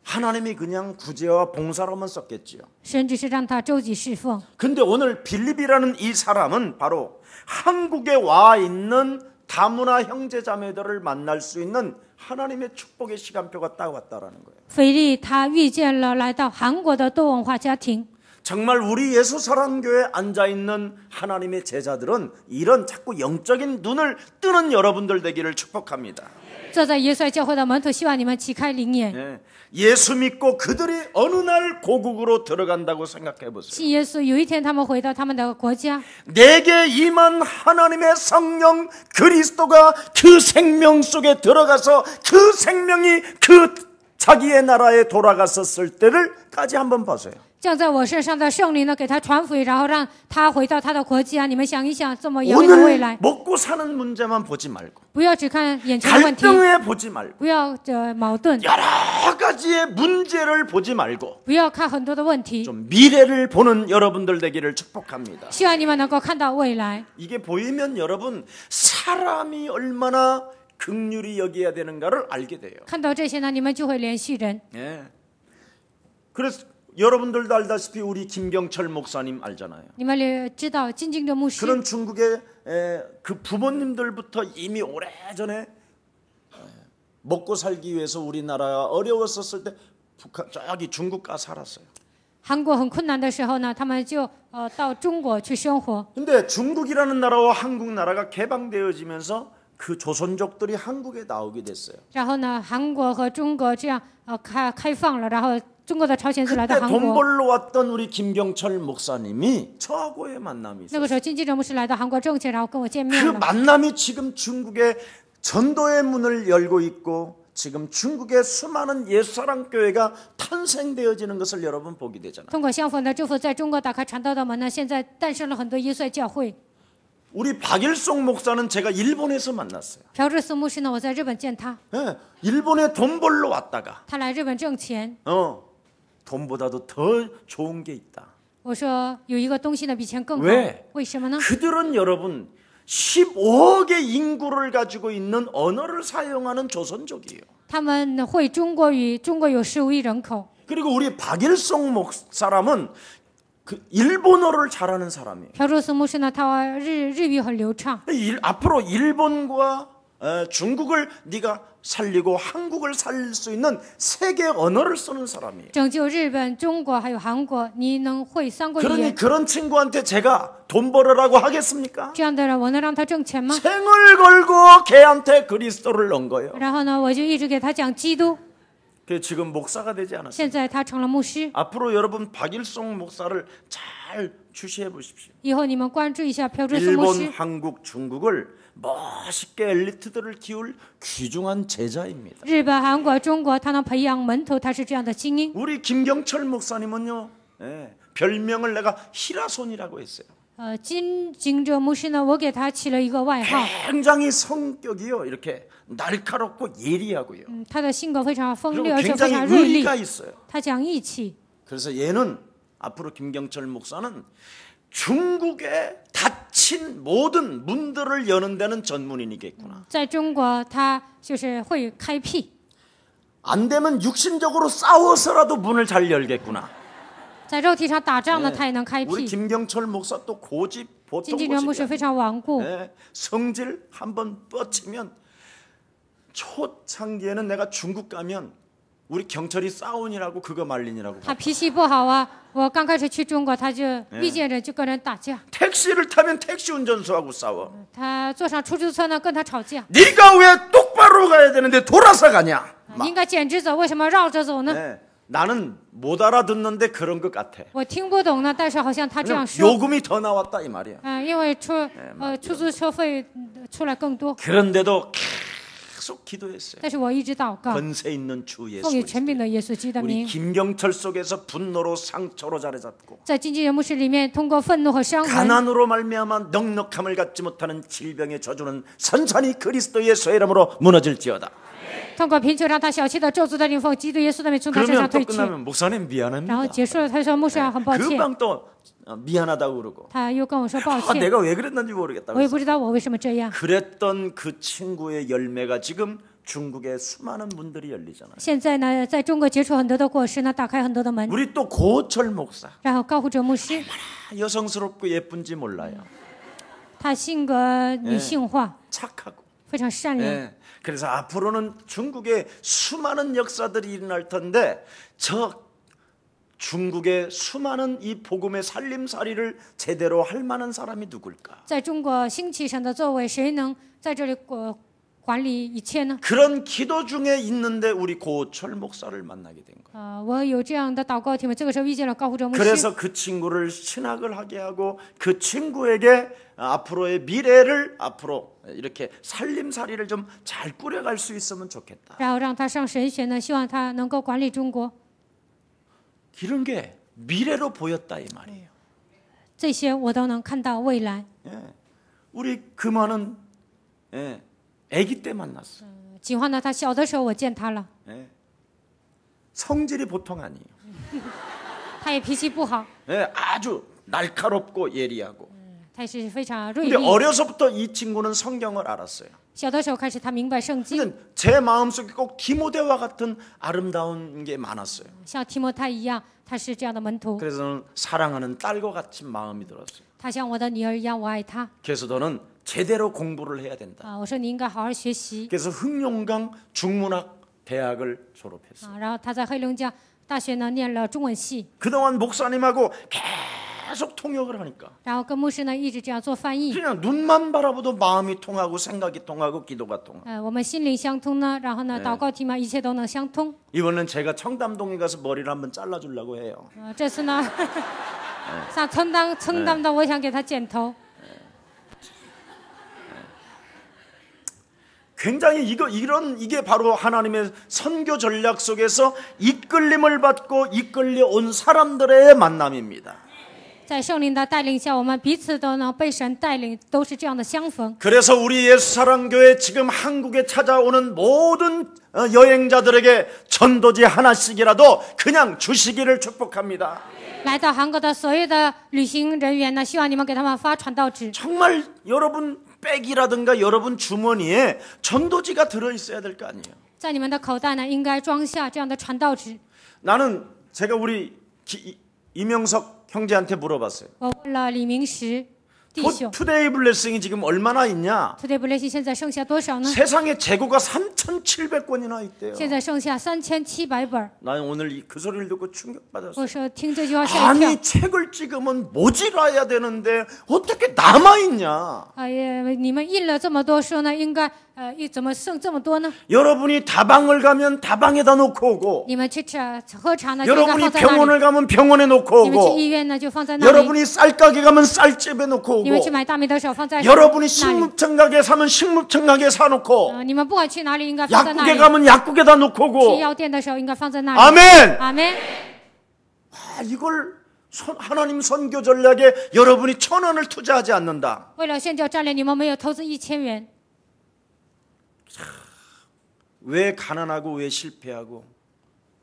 S1: 하나님이 그냥 구제와 봉사로만 썼겠지요.
S2: 神只是让他周济侍奉。
S1: 근데 오늘 빌립이라는 이 사람은 바로 한국에 와 있는 다문화 형제자매들을 만날 수 있는 하나님의 축복의 시간표가 딱 왔다라는 거예요.
S2: 腓利他遇见了来到韩国的多文化家庭。
S1: 정말 우리 예수사랑교회에 앉아있는 하나님의 제자들은 이런 자꾸 영적인 눈을 뜨는 여러분들 되기를 축복합니다.
S2: 坐在耶稣爱教会的门徒，希望你们启开灵眼，
S1: 예, 예수 믿고 그들이 어느 날 고국으로 들어간다고 생각해 보세요.
S2: 信耶稣。有一天他们回到他们的国家，
S1: 내게 임한 하나님의 성령 그리스도가 그 생명 속에 들어가서 그 생명이 그 자기의 나라에 돌아갔었을 때를까지 한번 보세요.
S2: 降在我身上的圣灵呢，给他传福音，然后让他回到他的国家。你们想一想，这么遥远的未
S1: 오늘
S2: 来，
S1: 먹고 사는 문제만 보지 말고
S2: 不要只看眼前的问题，
S1: 갈등에 보지 말고
S2: 不要矛盾，
S1: 여러 가지의 문제를 보지 말고
S2: 不要看很多的问题。
S1: 좀 미래를 보는 여러분들 되기를 축복합니다.
S2: 希望你们能够看到未来。
S1: 이게 보이면 여러분 사람이 얼마나 긍휼히 여겨야 되는가를 알게 돼요.
S2: 看到这些呢，你们就会怜惜人。
S1: 예. 그래서 여러분들도 알다시피 우리 김경철 목사님 알잖아요.
S2: 你们也知道金敬的牧师，
S1: 그런 중국의 그 부모님들부터 이미 오래전에 먹고 살기 위해서 우리나라가 어려웠었을 때 북한 저기 중국 가 살았어요.
S2: 韩国很困难的时候呢，他们就到中国去生活。
S1: 근데 중국이라는 나라와 한국 나라가 개방되어지면서 그 조선족들이 한국에 나오게 됐어요.
S2: 然后呢，韩国和中国这样开放了，然后中国的朝鲜族来到
S1: 그때
S2: 韩
S1: 돈
S2: 国。
S1: 벌러 왔던 우리 김경철 목사님이 저하고의 만남이
S2: 那个
S1: 있어요.
S2: 时候，金基哲牧师来到韩国挣钱，然后跟我见
S1: 그
S2: 面了。
S1: 만남이 지금 중국의 전도의 문을 열고 있고 지금 중국의 수많은 예수사랑 교회가 탄생되어지는 것을 여러분 보게 되잖아요.
S2: 通过相逢的祝福，在中国打开传道的门呢，现在诞生了很多耶稣爱教会。
S1: 우리 박일송 목사는 제가 일본에서 만났어요.
S2: 朴志松牧师呢，我在日本见他，
S1: 예, 일본에 돈 벌러 왔다가
S2: 他来日本挣钱。
S1: 돈보다도 더 좋은 게 있다.
S2: 我说有一个东西呢，比钱更好。
S1: 왜
S2: 为什么呢？
S1: 그들은 여러분 15억의 인구를 가지고 있는 언어를 사용하는 조선족이에요.
S2: 他们会中国语，中国有15亿人口。
S1: 그리고 우리 박일송 목사람은 그 일본어를 잘하는 사람이에요.
S2: 朴志松牧师呢，他日语很流畅。
S1: 앞으로 일본과 중국을 네가 살리고 한국을 살릴 수 있는 세계 언어를 쓰는 사람이에요.
S2: 拯救日本、中国还有韩国，你能会3国语
S1: 그러니
S2: 言？
S1: 그런 친구한테 제가 돈 벌으라고 하겠습니까?
S2: 这样的人，我能让他挣钱吗？
S1: 생을 걸고 걔한테 그리스도를 넣은 거예요.
S2: 然后呢，我就一直给他讲基督。
S1: 그 지금 목사가 되지 않았어요.
S2: 现在他成了牧师。
S1: 앞으로 여러분 박일송 목사를 잘 주시해 보십시오.
S2: 以后你们关注一下朴志松牧
S1: 일본,
S2: 师。
S1: 한국, 중국을 멋있게 엘리트들을 키울 귀중한 제자입니다.
S2: 日本、韩国、中国，他能培养门徒，他是这样的精英。
S1: 우리 김경철 목사님은요, 별명을 내가 히라손이라고 했어요.
S2: 金敬哲牧师呢，我给他起了一个外号，
S1: 굉장히 성격이요, 이렇게 날카롭고 예리하고요.
S2: 他的性格非常锋利，
S1: 그리고
S2: 而且非
S1: 굉장히
S2: 常锐利。
S1: 의리가 있어요.
S2: 他讲义气。
S1: 그래서 얘는 앞으로 김경철 목사는 중국에 닫힌 모든 문들을 여는 데는 전문인이겠구나.
S2: 在中国，他就是会开辟。
S1: 안 되면 육신적으로 싸워서라도 문을 잘 열겠구나.
S2: 在肉体上打仗呢，他也能开
S1: 우리
S2: 辟。
S1: 김경철 목사 또 고집
S2: 金
S1: 보통
S2: 敬哲牧师
S1: 고집이
S2: 非常顽固，
S1: 성질 한번 뻗치면 초창기에는 내가 중국 가면 우리 경철이 싸운이라고 그거 말린이라고
S2: 他脾气不好啊。我刚开始去中国，他就遇见人就跟人打架。
S1: 택시를 타면 택시 운전수하고 싸워.
S2: 他坐上出租车呢，跟他吵架。
S1: 네가 왜 똑바로 가야 되는데 돌아서 가냐?
S2: 你应该简直走，为什么绕着走呢？
S1: 나는 못 알아듣는데 그런 것 같아.
S2: 我听不懂呢，但是好像他这样
S1: 왜냐면
S2: 说。
S1: 요금이 더 나왔다 이 말이야.
S2: 因为出租车费出来更多，
S1: 그런데도 계속 기도했어요.
S2: 但是我一直祷告，
S1: 권세 있는 주
S2: 奉以
S1: 예수.
S2: 权柄的耶稣基督的
S1: 우리
S2: 名，
S1: 김경철 속에서 분노로 상처로 자리 잡고
S2: 在经纪人牧师里面，通过愤怒和伤痕，
S1: 가난으로 말미암아 넉넉함을 갖지 못하는 질병의 저주는 선산이 그리스도 예수의 이름으로 무너질지어다.
S2: 通过贫穷让他小气的咒诅的灵奉基督耶稣的名从他身上
S1: 그러면 또
S2: 退去。
S1: 끝나면 목사님
S2: 然后
S1: 미안합니다.
S2: 结束了，他说牧师很抱歉，
S1: 금방 또 미안하다고 그러고
S2: 他又跟我说抱
S1: 아,
S2: 歉，
S1: 내가 왜 그랬는지 모르겠다고
S2: 我也
S1: 그랬어요.
S2: 不知道我为什么这样。
S1: 그랬던 그 친구의 열매가 지금 중국의 수많은 문들이 열리잖아요.
S2: 现在呢，在中国结出很多的果实呢，打开很多的门。
S1: 우리 또 고철 목사
S2: 然后高护哲牧师，
S1: 여성스럽고 예쁜지 몰라요.
S2: 他性格女性化，
S1: 착하고.
S2: 非常善良。
S1: 그래서 앞으로는 중국에 수많은 역사들이 일어날 텐데 저 중국의 수많은 이 복음의 살림살이를 제대로 할 만한 사람이 누굴까?
S2: 在中国兴起神的作为，谁能在这里管理一切呢？
S1: 그런 기도 중에 있는데 우리 고철 목사를 만나게 된 거예요.
S2: 我有这样的祷告题目，这个时候遇见了高胡哲牧师。
S1: 그래서 그 친구를 신학을 하게 하고 그 친구에게 앞으로의 미래를 앞으로 이렇게 살림살이를 좀 잘 꾸려갈 수 있으면 좋겠다.
S2: 然后让他上神学呢，希望他能够管理中国。
S1: 이런 게 미래로 보였다 이 말이에요.
S2: 这些我都能看到未来。
S1: 예. 우리 금화는 예, 아기 때 만났어.
S2: 景欢呢，他小的时候我见他了，
S1: 예. 성질이 보통 아니에요.
S2: 他也脾气不好，
S1: 예, 아주 날카롭고 예리하고.
S2: 他也是非常锐
S1: 근데
S2: 利。
S1: 어려서부터 이 친구는 성경을 알았어요.
S2: 小的时候开始，他明白圣经，
S1: 근데 제 마음속에 꼭 디모데와 같은 아름다운 게 많았어요.
S2: 像提摩太一样，他是这样的门徒。
S1: 그래서 저는 사랑하는 딸과 같은 마음이 들었어요.
S2: 他像我的女儿一样，我爱他。
S1: 그래서 저는 제대로 공부를 해야 된다.
S2: 我说你应该好好学习。
S1: 그래서 흥룡강 중문학 대학을 졸업했어요.
S2: 然后他在黑龙江大学呢念了中文系，
S1: 그동안 목사님하고 계속 통역을 하니까
S2: 然后跟牧师呢一直这样做翻译。
S1: 그냥 눈만 바라봐도 마음이 통하고 생각이 통하고 기도가 통하고.
S2: 我们心灵相通呢，然后呢祷告题嘛，一切都能相通。
S1: 이번엔 제가 청담동에 가서 머리를 한번 잘라주려고 해요.
S2: 这次呢，像承担的，我想给他剪头。
S1: 굉장히 이게 바로 하나님의 선교 전략 속에서 이끌림을 받고 이끌려 온 사람들의 만남입니다.
S2: 在圣灵的带领下，我们彼此都能被神带领，都是这样的相逢。
S1: 그래서 우리 예수사랑교회 지금 한국에 찾아오는 모든 여행자들에게 전도지 하나씩이라도 그냥 주시기를 축복합니다.
S2: 来到韩国的所有的旅行人员呢，希望你们给他们发传道纸。
S1: 정말 여러분 백이라든가 여러분 주머니에 전도지가 들어있어야 될 거 아니에요.
S2: 在你们的口袋呢，应该装下这样的传道纸。
S1: 나는 제가 우리 이명석 형제한테 물어봤어요.
S2: 我问了李明石弟兄
S1: 투데이 블레싱이 지금 얼마나 있냐?
S2: ，Today Blessing 现在剩下多少呢？
S1: 세상에 재고가 3,700권이나 있대요.
S2: 现在剩下3700本。
S1: 나는 오늘 그 소리를 듣고 충격받았어요.
S2: 我说听这句话吓一跳。
S1: 아니 책을 찍으면 모자라야 되는데 어떻게 남아있냐?
S2: 哎呀，你们印了这么多书呢，应该怎么剩这么多呢？
S1: 여러분이 다방을 가면 다방에다 놓고 오고
S2: 你们去喝茶呢，就应该
S1: 여러분이
S2: 放在那里。
S1: 병원을 가면 병원에 놓고
S2: 你们去
S1: 오고
S2: 医院呢，就放在那里。
S1: 여러분이 쌀가게 가면 쌀집에 놓고
S2: 你们去
S1: 오고
S2: 买大米的时候放在
S1: 여러분이
S2: 那里。
S1: 식물청 가게 사면 식물청 가게 사놓고
S2: 你们不管去哪里，应该放在那
S1: 약국에
S2: 里。
S1: 가면 약국에다 놓고
S2: 去
S1: 오고
S2: 药店的时候，应该放在那里。
S1: 아멘.
S2: 阿门。
S1: 이걸 하나님 선교 전략에 여러분이 1,000원을 투자하지 않는다.
S2: 为了宣教战略，你们没有投资1000元。
S1: 왜 가난하고 왜 실패하고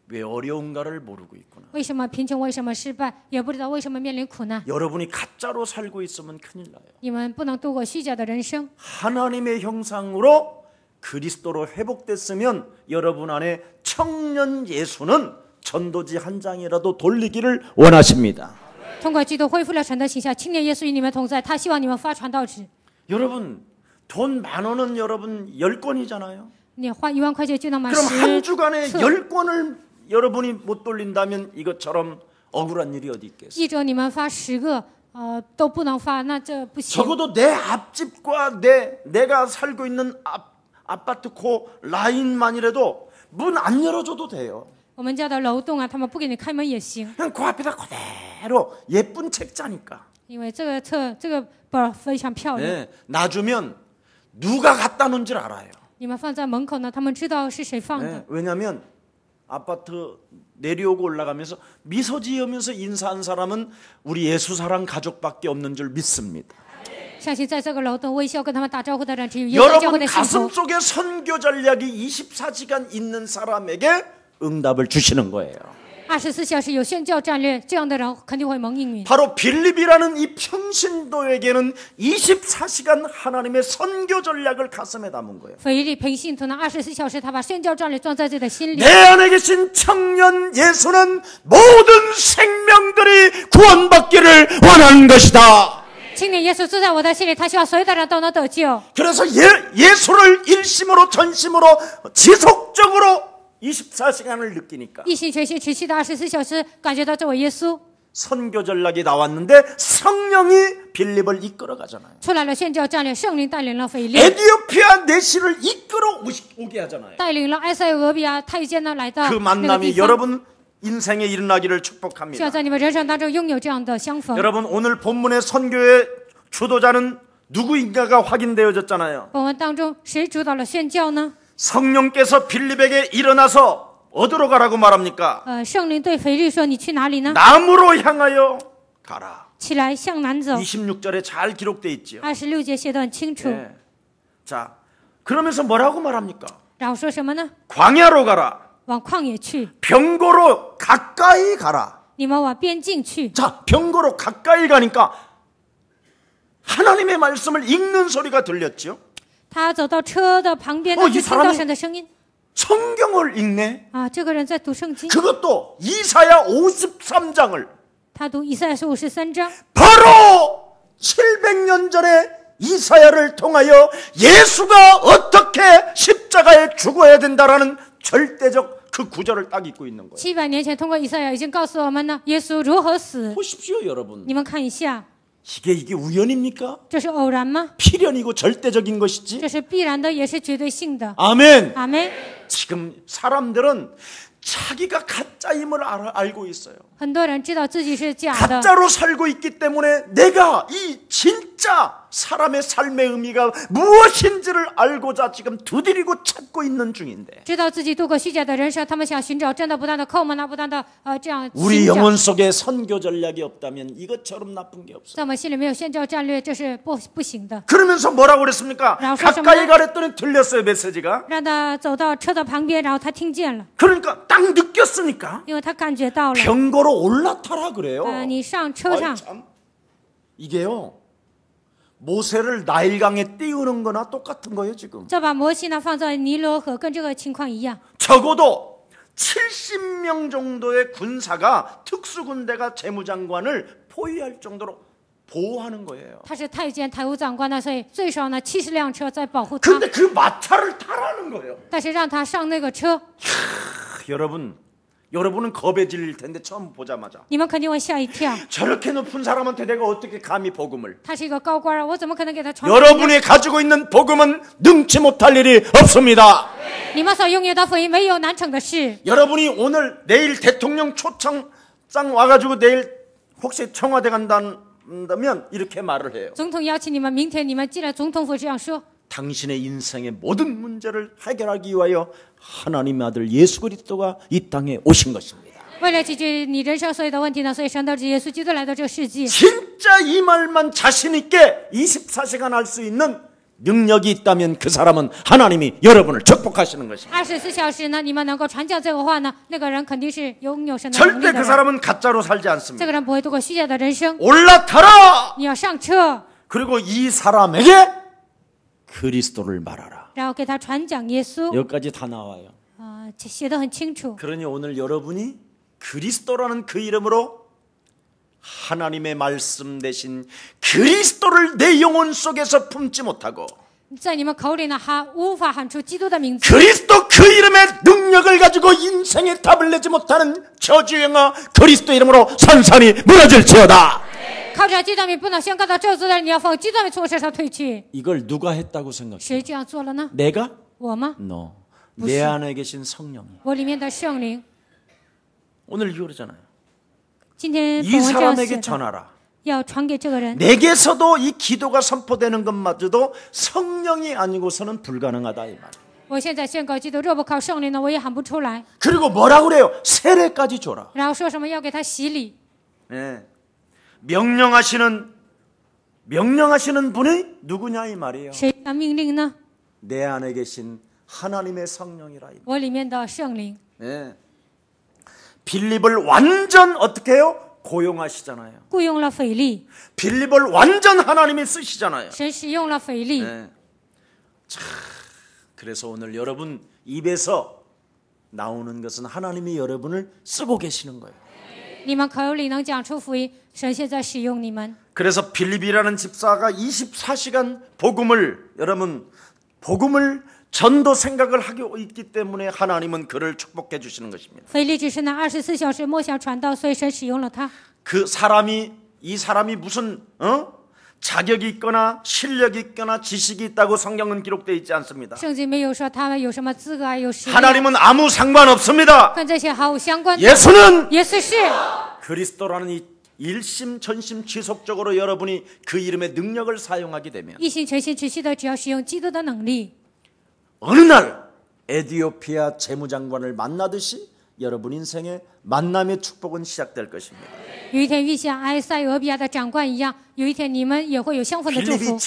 S1: 왜 어려운가를 모르고 있구나.
S2: 为什么贫穷？为什么失败？也不知道为什么面临苦难。
S1: 여러분이 가짜로 살고 있으면 큰일 나요.
S2: 你们不能度过虚假的人生。
S1: 하나님의 형상으로 그리스도로 회복됐으면 여러분 안에 청년 예수는 전도지 한 장이라도 돌리기를 원하십니다.
S2: 通过基督恢复了神的形象，青年耶稣与你们同在，他希望你们发传道纸。
S1: 여러분 돈 10,000원은 여러분 10권이잖아요.
S2: 你花1万块钱就能买
S1: 그럼 한
S2: 10
S1: 주간에
S2: 册。
S1: 10권을 여러분이 못 돌린다면 이것처럼 억울한 일이 어디 있겠어요.
S2: 一周你们发10个，都不能发，那这不行。
S1: 적어도 내 앞집과 내가 살고 있는 아파트 코 라인만이라도 문 안 열어줘도 돼요.
S2: 我们家的楼栋啊，他们不给你开门也行，
S1: 그냥 그 앞에다 그대로 예쁜 책자니까.
S2: 因为这个本非常漂亮。
S1: 네, 놔주면 누가 갖다 놓은 줄 알아요.
S2: 你们放在门口呢，他们知道是谁放的。
S1: 네, 왜냐하면 아파트 내려오고 올라가면서 미소 지으면서 인사한 사람은 우리 예수사랑 가족밖에 없는 줄 믿습니다.
S2: 相信在这个楼栋微笑跟他们打招呼的人，只有耶稣教会
S1: 여러분
S2: 的信
S1: 가슴
S2: 徒。
S1: 속에 선교 전략이 24시간 있는 사람에게 응답을 주시는 거예요.
S2: 24小时有宣教战略，这样的人肯定会蒙应允。
S1: 바로 빌립이라는 이 평신도에게는 24시간 하나님의 선교 전략을 가슴에 담은 거예요.
S2: 腓利平信徒呢，24小时他把宣教战略装在自己的心里。
S1: 내 안에 계신 청년 예수는 모든 생명들이 구원받기를 원하는 것이다.
S2: 青年耶稣住在我的心里，他希望所有的人都能得救。
S1: 그래서 예수를 일심으로 전심으로 지속적으로 24시간을 느끼니까
S2: 一心全心持续的24小时，感觉到这位耶稣
S1: 선교 전략이 나왔는데 성령이 빌립을 이끌어 가잖아요.
S2: 出来了宣教战略，圣灵带领了腓力，
S1: 에티오피아 내시를 이끌어 오게 하잖아요.
S2: 带领了埃塞俄比亚太监呢来到
S1: 그
S2: 那个地
S1: 만남이
S2: 方。
S1: 여러분 인생에 일어나기를
S2: 希望
S1: 축복합니다.
S2: 在你们人生当中拥有这样的相逢。
S1: 여러분 오늘 본문의 선교의 주도자는 누구인가가 확인되어졌잖아요.
S2: 本文当中谁主导了宣教呢？
S1: 성령께서 빌립에게 일어나서 어디로 가라고 말합니까?
S2: 圣灵对腓力说：“你去哪里呢？
S1: 남으로 향하여 가라.
S2: 起来向南走。
S1: 26절에 잘 기록되어 있죠.
S2: 26节写得很清楚。
S1: 네. 자, 그러면서 뭐라고 말합니까?
S2: 然后说什么呢？
S1: 광야로 가라.
S2: 往旷野去，
S1: 병고로 가까이 가라.
S2: 你们往边境去。
S1: 자, 병고로 가까이 가니까 하나님의 말씀을 읽는 소리가 들렸죠.
S2: 他走到车的旁边，
S1: 이
S2: 就听
S1: 사람이
S2: 到神的声音
S1: 성경을 읽네.
S2: 啊！这个人在读圣经，
S1: 그것도 이사야 53장을
S2: 他读以赛亚书53章，
S1: 바로 700년 전에 이사야를 통하여 예수가 어떻게 십자가에 죽어야 된다라는 절대적 그 구절을 딱 읽고 있는 거예요.
S2: 700年前通过以赛亚已经告诉我们呢，耶稣如何死。
S1: 보십시오, 여러분.
S2: 你们看一下，
S1: 이게 우연입니까?
S2: 这是偶然吗？
S1: 필연이고 절대적인 것이지.
S2: 这是必然的，也是绝对性的。
S1: 아멘.
S2: 阿门。
S1: 지금 사람들은 자기가 가짜임을 알고 있어요.
S2: 很多人知道自己是假的，
S1: 가짜로 살고 있기 때문에 내가 이 진짜 사람의 삶의 의미가 무엇인지를 알고자 지금 두드리고 찾고 있는 중인데
S2: 知道自己度过虚假的人生，他们想寻找真的，不断的叩门啊，不断的这样
S1: 우리
S2: 寻找。
S1: 영혼 속에 선교 전략이 없다면 이것처럼 나쁜 게 없어요.
S2: 在我们心里没有宣教战略，这是不行的。
S1: 그러면서 뭐라고 그랬습니까?
S2: 라고
S1: 가까이
S2: 하셨나요?
S1: 가랬더니 들렸어요, 메시지가.
S2: 让他走到车的旁边，然后他听见了，
S1: 그러니까 딱 느꼈으니까
S2: 因为他感觉到了。
S1: 병거로 올라타라 그래요.
S2: 你上车
S1: 아이,
S2: 上，
S1: 참. 이게요. 모세를 나일강에 띄우는 거나 똑같은 거예요, 지금.
S2: 这把摩西呢放在尼罗河，跟这个情况一样。
S1: 적어도 70명 정도의 군사가 특수군대가 재무장관을 포위할 정도로 보호하는 거예요.
S2: 他是太监、台务长官呢，所以最少呢70辆车在保护他。
S1: 근데 그 마차를 타라는 거예요.
S2: 但是让他上那个车，
S1: 여러분은 겁에 질릴 텐데 처음 보자마자
S2: 你们肯定会吓一跳。
S1: 저렇게 높은 사람한테 내가 어떻게 감히 복음을
S2: 他是一个高官啊，我怎么可能给他传？
S1: 여러분이 가지고 있는 복음은 능치 못할 일이 없습니다.
S2: 你们所拥有的福音没有难成的事。
S1: 여러분이 오늘 내일 대통령 초청장 와가지고 내일 혹시 청와대 간다면 이렇게 말을 해요.
S2: 总统邀请你们，明天你们进了总统府这样说：
S1: 당신의 인생의 모든 문제를 해결하기 위하여 하나님의 아들 예수 그리스도가 이 땅에 오신 것입니다.
S2: 为了解决你人生所有的问题呢，所以神的耶稣基督来到这个世界。
S1: 진짜 이 말만 자신 있게 24시간 할 수 있는 능력이 있다면 그 사람은 하나님이 여러분을 축복하시는 것입니다.
S2: 24小时呢，你们能够传讲这个话呢，那个人肯定是拥有神的能
S1: 절대
S2: 力的
S1: 그
S2: 人。
S1: 사람은 가짜로 살지
S2: 这
S1: 않습니다.
S2: 个人不会度过虚假的人生。
S1: 올라타라!
S2: 你要上车，
S1: 그리고 이 사람에게 그리스도를 말하라.
S2: 然后给他传讲耶稣。
S1: 여기까지 다 나와요.
S2: 写得很清楚。
S1: 그러니 오늘 여러분이 그리스도라는 그 이름으로 하나님의 말씀 대신 그리스도를 내 영혼 속에서 품지 못하고
S2: 在你们口里呢，还无法喊出基督的名字。
S1: 그리스도 그 이름의 능력을 가지고 인생의 답을 내지 못하는 저주영아 그리스도 이름으로 산산이 무너질지어다.
S2: 靠着基督的名不能宣告到咒诅的人，你要奉基督的名从我身上退去。
S1: 이걸 누가 했다고 생각해?
S2: 谁这样做了呢？
S1: 내가?
S2: 我吗？
S1: No. 내 안에 계신 성령이.
S2: 我里面的圣灵。
S1: 오늘 그러잖아요.
S2: 今天
S1: 이
S2: 本文这样写
S1: 사람에게
S2: 的，
S1: 전하라.
S2: 要传给这个人。
S1: 내게서도 이 기도가 선포되는 것마저도 성령이 아니고서는 불가능하다 이 말.
S2: 我现在宣告基督，若不靠圣灵呢，我也喊不出来。
S1: 그리고 뭐라 그래요? 세례까지 줘라.
S2: 然后说什么要给他洗礼，
S1: 네. 명령하시는 분이 누구냐 이 말이에요.
S2: 谁的命令呢？
S1: 내 안에 계신 하나님의 성령이라 이 말.
S2: 我里面的圣灵。
S1: 네. 빌립을 완전 어떻게 해요? 고용하시잖아요.
S2: 雇佣了腓力，
S1: 빌립을 완전 하나님이 쓰시잖아요.
S2: 神使用了腓力。
S1: 네. 자, 그래서 오늘 여러분 입에서 나오는 것은 하나님이 여러분을 쓰고 계시는 거예요.
S2: 你们口里能讲出福音，神现在使用你们。
S1: 그래서 빌립이라는 집사가 24시간 복음을 전도 생각을 하고 있기 때문에 하나님은 그를 축복해 주시는 것입니다.
S2: 腓力只是那24小时默想传道，所以神使用了他。
S1: 이 사람이 무슨 자격이 있거나 실력이 있거나 지식이 있다고 성경은 기록되어 있지 않습니다.
S2: 圣经没有说他们有什么资格啊，有实力啊，
S1: 하나님은 아무 상관없습니다.
S2: 跟这些毫无相关的。
S1: 예수는
S2: 耶稣是
S1: 그리스도라는 이 일심 전심 지속적으로 여러분이 그 이름의 능력을 사용하게 되면
S2: 一心全心持续的，只要使用基督的能力，
S1: 어느 날 에티오피아 재무장관을 만나듯이 여러분 인생의 만남의 축복은 시작될 것입니다.
S2: 有一天遇见埃塞俄比亚的长官一样，有一天你们也会有相逢的祝
S1: 빌립이
S2: 福。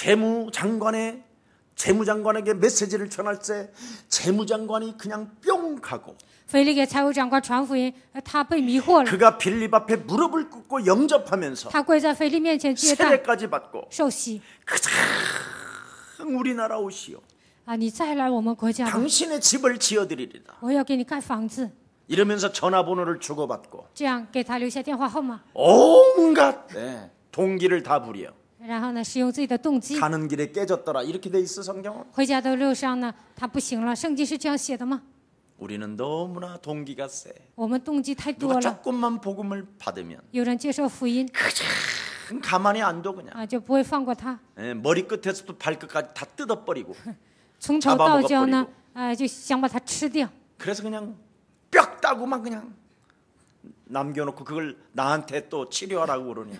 S1: 재무장관에게 메시지를 전할 때 재무장관이 그냥 뿅 가고
S2: 腓力给财务长官传福音，他被迷惑了，
S1: 그가 빌립 앞에 무릎을 꿇고 영접하면서
S2: 他跪在腓力面前接待
S1: 세례까지 받고
S2: 受洗
S1: 가장 우리나라 오시오.
S2: 啊！你再来我们国家吧，
S1: 당신의 집을 지어드리리다.
S2: 我要给你盖房子。
S1: 이러면서 전화번호를 주고받고
S2: 这样给他留下电话号码，
S1: 온갖 동기를 다 부려.
S2: 然后呢，使用自己的动机。
S1: 가는 길에 깨졌더라. 이렇게 돼 있어 성경은.
S2: 回家的路上呢，他不行了。圣经是这样写的吗？
S1: 우리는 너무나 동기가 세.
S2: 我们动机太
S1: 누가
S2: 多了，
S1: 조금만 복음을 받으면
S2: 有人接受福音
S1: 그냥 가만히 안 둬 그냥.
S2: 啊，就不会放过他，
S1: 머리끝에서부터 발끝까지 다 뜯어버리고
S2: 从头到脚呢，就想把他吃掉。
S1: 그래서 그냥 뼈 따고만 그냥 남겨놓고 그걸 나한테 또 치료하라고 그러니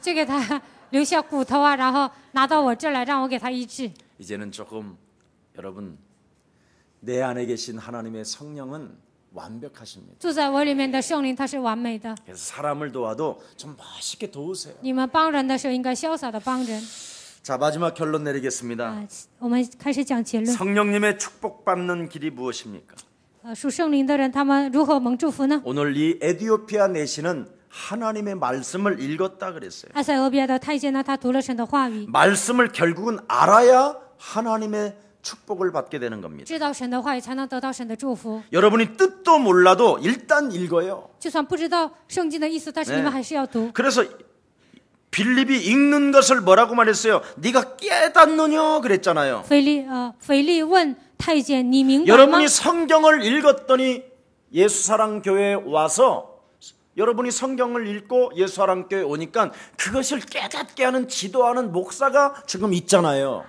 S2: 就给他留下骨头啊，然后拿到我这儿来，让我给他医治。
S1: 이제는 조금 여러분 내 안에 계신 하나님의 성령은 완벽하십니다.
S2: 住在我里面的圣灵，他是完美的。
S1: 그래서 사람을 도와도 좀 멋있게 도우세요.
S2: 你们帮人的时候，应该潇洒的帮人。
S1: 자, 마지막 결론 내리겠습니다.
S2: 啊，我们开始讲结论。
S1: 성령님의 축복받는 길이 무엇입니까?
S2: 属圣灵的人，他们如何蒙祝福呢？
S1: 오늘 이 에티오피아 내시는 하나님의 말씀을 읽었다 그랬어요.
S2: 埃塞俄比亚的太监呢，他读了神的话语，
S1: 말씀을 결국은 알아야 하나님의 축복을 받게 되는 겁니다.
S2: 知道神的话语，才能得到神的祝福。
S1: 여러분이 뜻도 몰라도 일단 읽어요.
S2: 就算不知道圣经的意思，但是你们还是要读。
S1: 그래서 빌립이 읽는 것을 뭐라고 말했어요? 네가 깨닫느냐 그랬잖아요.
S2: 腓力问太监：“你明白吗
S1: 여러분이 성경을 읽었더니 예수사랑교회에 와서 여러분이 성경을 읽고 예수사랑교회에 오니까 그것을 깨닫게 하는 지도하는 목사가 지금 있잖아요.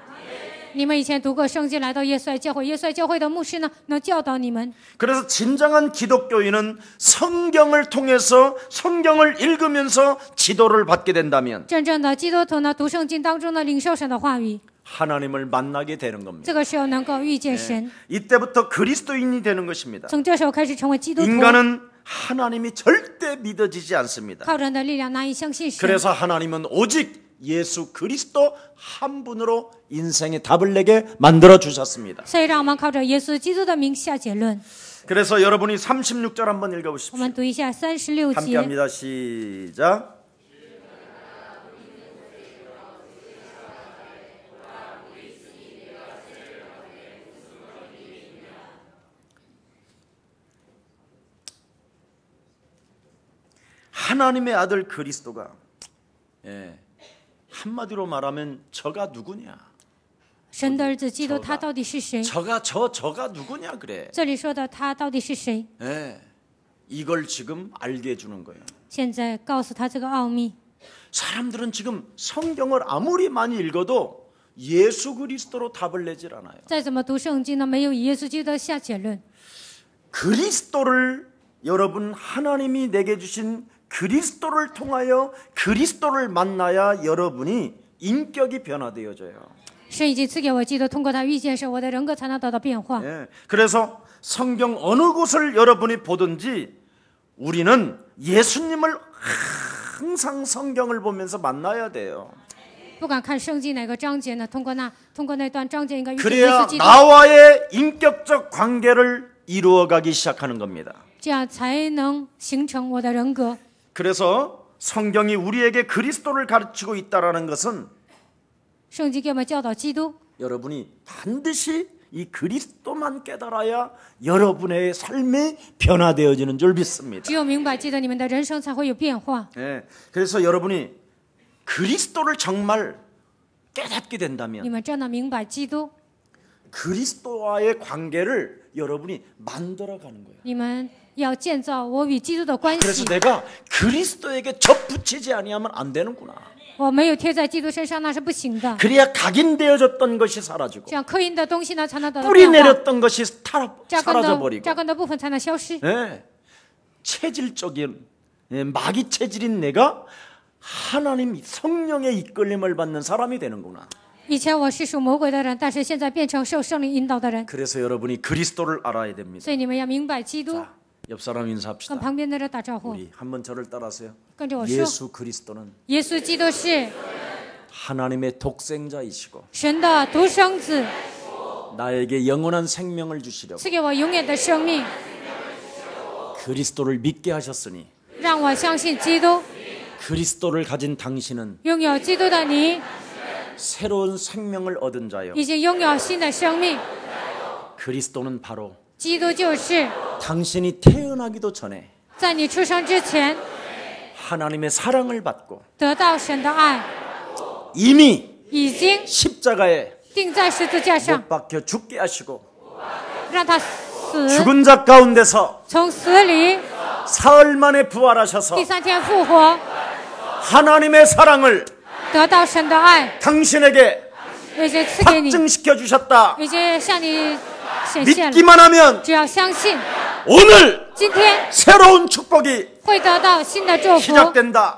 S2: 你们以前读过圣经，来到耶稣爱教会，耶稣爱教会的牧师呢，能教导你们。
S1: 그래서 진정한 기독교인은 성경을 통해서 성경을 읽으면서 지도를 받게 된다면
S2: 真正的基督徒呢，读圣经当中呢，领受神的话语，
S1: 하나님을 만나게 되는 겁니다.
S2: 这个时候能够遇见神。
S1: 이때부터 그리스도인이 되는 것입니다.
S2: 从这时候开始成为基督徒，
S1: 인간은 하나님이 절대 믿어지지 않습니다.
S2: 靠人的力量难以相信神。
S1: 그래서 하나님은 오직 예수 그리스도 한 분으로 인생의 답을 내게 만들어 주셨습니다.
S2: 所以让我们靠着耶稣基督的名下结论。
S1: 그래서 여러분이 36절 한번
S2: 我
S1: 읽어보십시오.
S2: 们读一下36节。
S1: 함께합니다. 시작. 하나님의 아들 그리스도가 한마디로 말하면 저가 누구냐?
S2: 神的儿子基督，他到底是谁？
S1: 저가 누구냐 그래.
S2: 这里说的他到底是谁？
S1: 이걸 지금 알게 해주는 거예요.
S2: 现在告诉他这个奥秘。
S1: 사람들은 지금 성경을 아무리 많이 읽어도 예수 그리스도로 답을 내질 않아요.
S2: 再怎么读圣经呢，没有以耶稣基督下结论。
S1: 그리스도를 여러분 하나님이 내게 주신 그리스도를 통하여 그리스도를 만나야 여러분이 인격이 변화되어져요.
S2: 神已经赐给我基督，通过他遇见神，我的人格才能得到变化。
S1: 그래서 성경 어느 곳을 여러분이 보든지 우리는 예수님을 항상 성경을 보면서 만나야 돼요.
S2: 不管看圣经哪个章节呢，通过那段章节应该遇见耶
S1: 그래야
S2: 稣基督，
S1: 나와의 인격적 관계를 이루어가기 시작하는 겁니다.
S2: 这样才能形成我的人格。
S1: 그래서 성경이 우리에게 그리스도를 가르치고 있다라는 것은
S2: 圣经给我们教导基督，
S1: 여러분이 반드시 이 그리스도만 깨달아야 여러분의 삶이 변화되어지는 줄 믿습니다.
S2: 只有明白基督，你们的人生才会有变化。
S1: 그래서 여러분이 그리스도를 정말 깨닫게 된다면
S2: 你们真的明白基督，
S1: 그리스도와의 관계를 여러분이 만들어가는 거예요.
S2: 你们要建造我与基督的关
S1: 그래서
S2: 系。
S1: 내가 그리스도에게 접붙이지 아니하면 안 되는구나.
S2: 我没有贴在基督身上，那是不行的。
S1: 그래야 각인되어졌던 것이 사라지고
S2: 这样刻印的东西呢，才能得到
S1: 뿌리
S2: 变化，
S1: 내렸던 것이
S2: 扎根的
S1: 사라져버리고
S2: 扎根的部分才能消失。
S1: 네. 체질적인 마귀 체질인 내가 하나님 성령의 이끌림을 받는 사람이 되는구나.
S2: 以前我是属魔鬼的人，但是现在变成受圣灵引导的人。
S1: 그래서 여러분이 그리스도를 알아야 됩니다.
S2: 所以你们要明白基督。
S1: 자, 옆 사람
S2: 跟
S1: 인사합시다.
S2: 旁边的人打招呼，
S1: 우리 한번 저를 따라하세요.
S2: 跟着我说：
S1: 예수 그리스도는
S2: 耶稣基督是
S1: 하나님의 독생자이시고
S2: 神的独生子，
S1: 나에게 영원한 생명을 주시려고
S2: 赐给我永远的生命，
S1: 그리스도를 믿게 하셨으니
S2: 让我相信基督。
S1: 그리스도를 가진 당신은
S2: 拥有基督的你，
S1: 새로운 생명을 얻은 자요.
S2: 已经拥有新的生命。
S1: 그리스도는 바로
S2: 基督就是
S1: 당신이 태어나기도 전에
S2: 在你出生之前
S1: 하나님의 사랑을 받고
S2: 得到神的爱，
S1: 이미
S2: 已经
S1: 십자가에
S2: 钉在十字架上，
S1: 못 박혀 죽게 하시고
S2: 让他死，
S1: 죽은 자 가운데서
S2: 从死里
S1: 사흘 만에 부활하셔서
S2: 第3天复活，
S1: 하나님의 사랑을
S2: 得到神的爱，
S1: 당신에게
S2: 已经赐给你，
S1: 확증시켜 주셨다.
S2: 已经向你显现了。
S1: 믿기만 하면
S2: 只要相信，
S1: 오늘
S2: 今天
S1: 새로운 축복이
S2: 会得到新的祝福，
S1: 시작된다.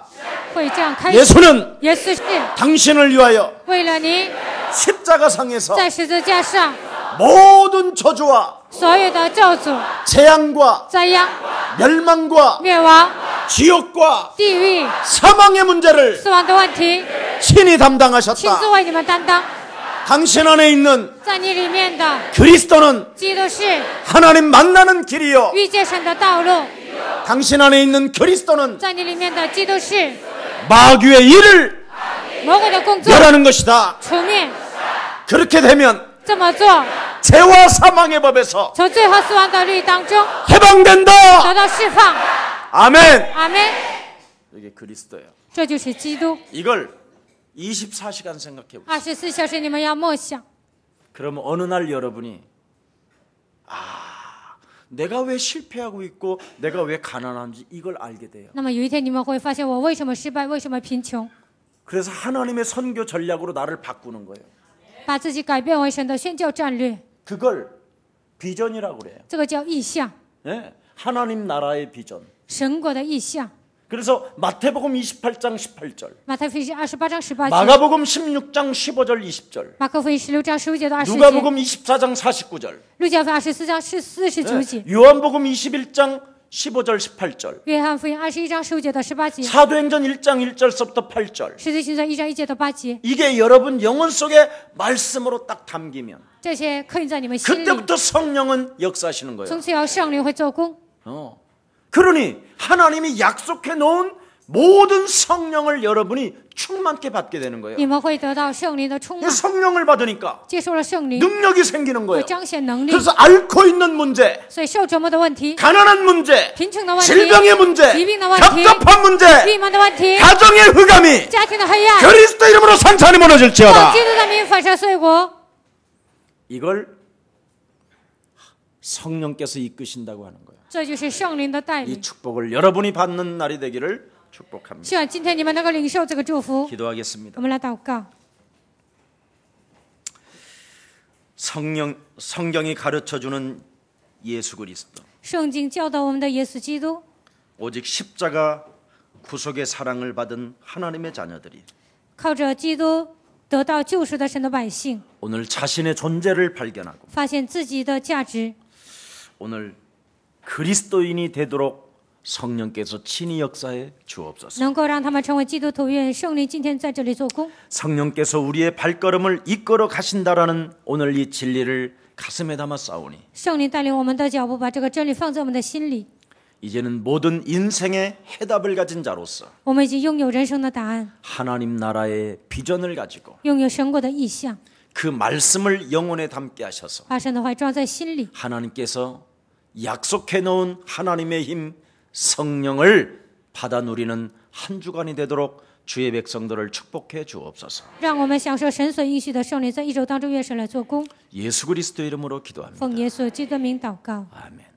S2: 会这样开始。
S1: 예수는
S2: 耶稣是
S1: 당신을 위하여
S2: 为了你
S1: 십자가상에서
S2: 在十字架上
S1: 모든 저주와
S2: 所有的咒诅、
S1: 재앙과
S2: 灾殃、
S1: 멸망과
S2: 灭亡、
S1: 지옥과
S2: 地狱、
S1: 사망의 문제를
S2: 死亡的问题，
S1: 친히
S2: 亲自
S1: 담당하셨다.
S2: 为你们担当。
S1: 당신 안에 있는
S2: 在你里面的
S1: 그리스도는
S2: 基督是
S1: 하나님 만나는 길이요.
S2: 遇见神的道路，
S1: 당신 안에 있는 그리스도는
S2: 在你里面的基督是
S1: 마귀의 일을
S2: 魔鬼的工作
S1: 멸하는 것이다.
S2: 除灭。
S1: 그렇게 되면
S2: 这么做，
S1: 죄와 사망의 법에서
S2: 从罪和死亡的律当中
S1: 해방된다.
S2: 得到释放。
S1: 아멘.
S2: 阿门。
S1: 이게 그리스도예요.
S2: 这就是基督。
S1: 이걸 24시간 생각해 보세요.
S2: 24小时你们要默想。
S1: 그러면 어느 날 여러분이 내가 왜 실패하고 있고 내가 왜 가난한지 이걸 알게 돼요.
S2: 那么有一天你们会发现我为什么失败，为什么贫穷，
S1: 그래서 하나님의 선교 전략으로 나를 바꾸는 거예요.
S2: 把自己改变为神的宣教战略，
S1: 그걸 비전이라고 그래요.
S2: 这个叫意象，
S1: 네? 하나님 나라의 비전.
S2: 神国的意象。
S1: 그래서 마태복음 28장 18절,
S2: 马太福音28章18节，
S1: 마가복음 16장 15절 20절,
S2: 马可福音16章15节到20节，
S1: 누가복음 24장 49절,
S2: 路加福音24章49节，
S1: 요한복음 21장 15절 18절,
S2: 约翰福音21章15节到18节，
S1: 사도행전 1장 1절서부터 8절.
S2: 使徒行传1章1节到8节，
S1: 이게 여러분 영혼 속에 말씀으로 딱 담기면
S2: 这些刻印在你们心里，
S1: 그때부터 성령은 역사하시는 거예요.
S2: 从此以后圣灵会做工。
S1: 그러니 하나님이 약속해 놓은 모든 성령을 여러분이 충만케 받게 되는 거예요.
S2: 你们会得到圣灵的充满，
S1: 성령을 받으니까
S2: 接受了圣灵，
S1: 능력이 생기는
S2: 会
S1: 거예요.
S2: 彰显能力。
S1: 그래서 앓고 있는 문제,
S2: 所以受折磨的问题、
S1: 가난한 문제,
S2: 贫穷的问题、
S1: 질병의 문제,
S2: 疾病的问题、
S1: 갑갑한 문제,
S2: 郁闷的问题、
S1: 가정의 흑암이
S2: 家庭的黑暗，
S1: 그리스도 이름으로 산산이
S2: 奉
S1: 무너질지어다.
S2: 基督的名反射碎骨。
S1: 이걸 성령께서 이끄신다고 하는 거예요.
S2: 这就是圣灵的带
S1: 이
S2: 领。
S1: 축복을 여러분이 받는 날이 되기를 축복합니다.
S2: 希望今天你们能够领受这个祝福。
S1: 기도하겠습니다.
S2: 我们来祷告。
S1: 성경이 가르쳐주는 예수 그리스도,
S2: 圣经教导我们的耶稣基督，
S1: 오직 십자가 구속의 사랑을 받은 하나님의 자녀들이
S2: 靠着基督得到救赎的神的百姓，
S1: 오늘 자신의 존재를 발견하고
S2: 发现自己的价值，
S1: 오늘 그리스도인이 되도록 성령께서 친히 역사해 주옵소서.
S2: 能够让他们成为基督徒。愿圣灵今天在这里做工，
S1: 성령께서 우리의 발걸음을 이끌어 가신다라는 오늘 이 진리를 가슴에 담아 싸우니
S2: 圣灵带领我们的脚步，把这个真理放在我们的心里。
S1: 이제는 모든 인생의 해답을 가진 자로서
S2: 我们已经拥有人生的答案，
S1: 하나님 나라의 비전을 가지고
S2: 拥有神国的意象，
S1: 그 말씀을 영혼에 담게 하셔서
S2: 把神的话装在心里。
S1: 하나님께서 약속해 놓은 하나님의 힘 성령을 받아 누리는 한 주간이 되도록 주의 백성들을 축복해 주옵소서.
S2: 让我们享受神所应许的圣灵在一周当中越深来做工。
S1: 예수 그리스도 이름으로 기도합니다.
S2: 奉耶稣基督的名祷告，
S1: 아멘.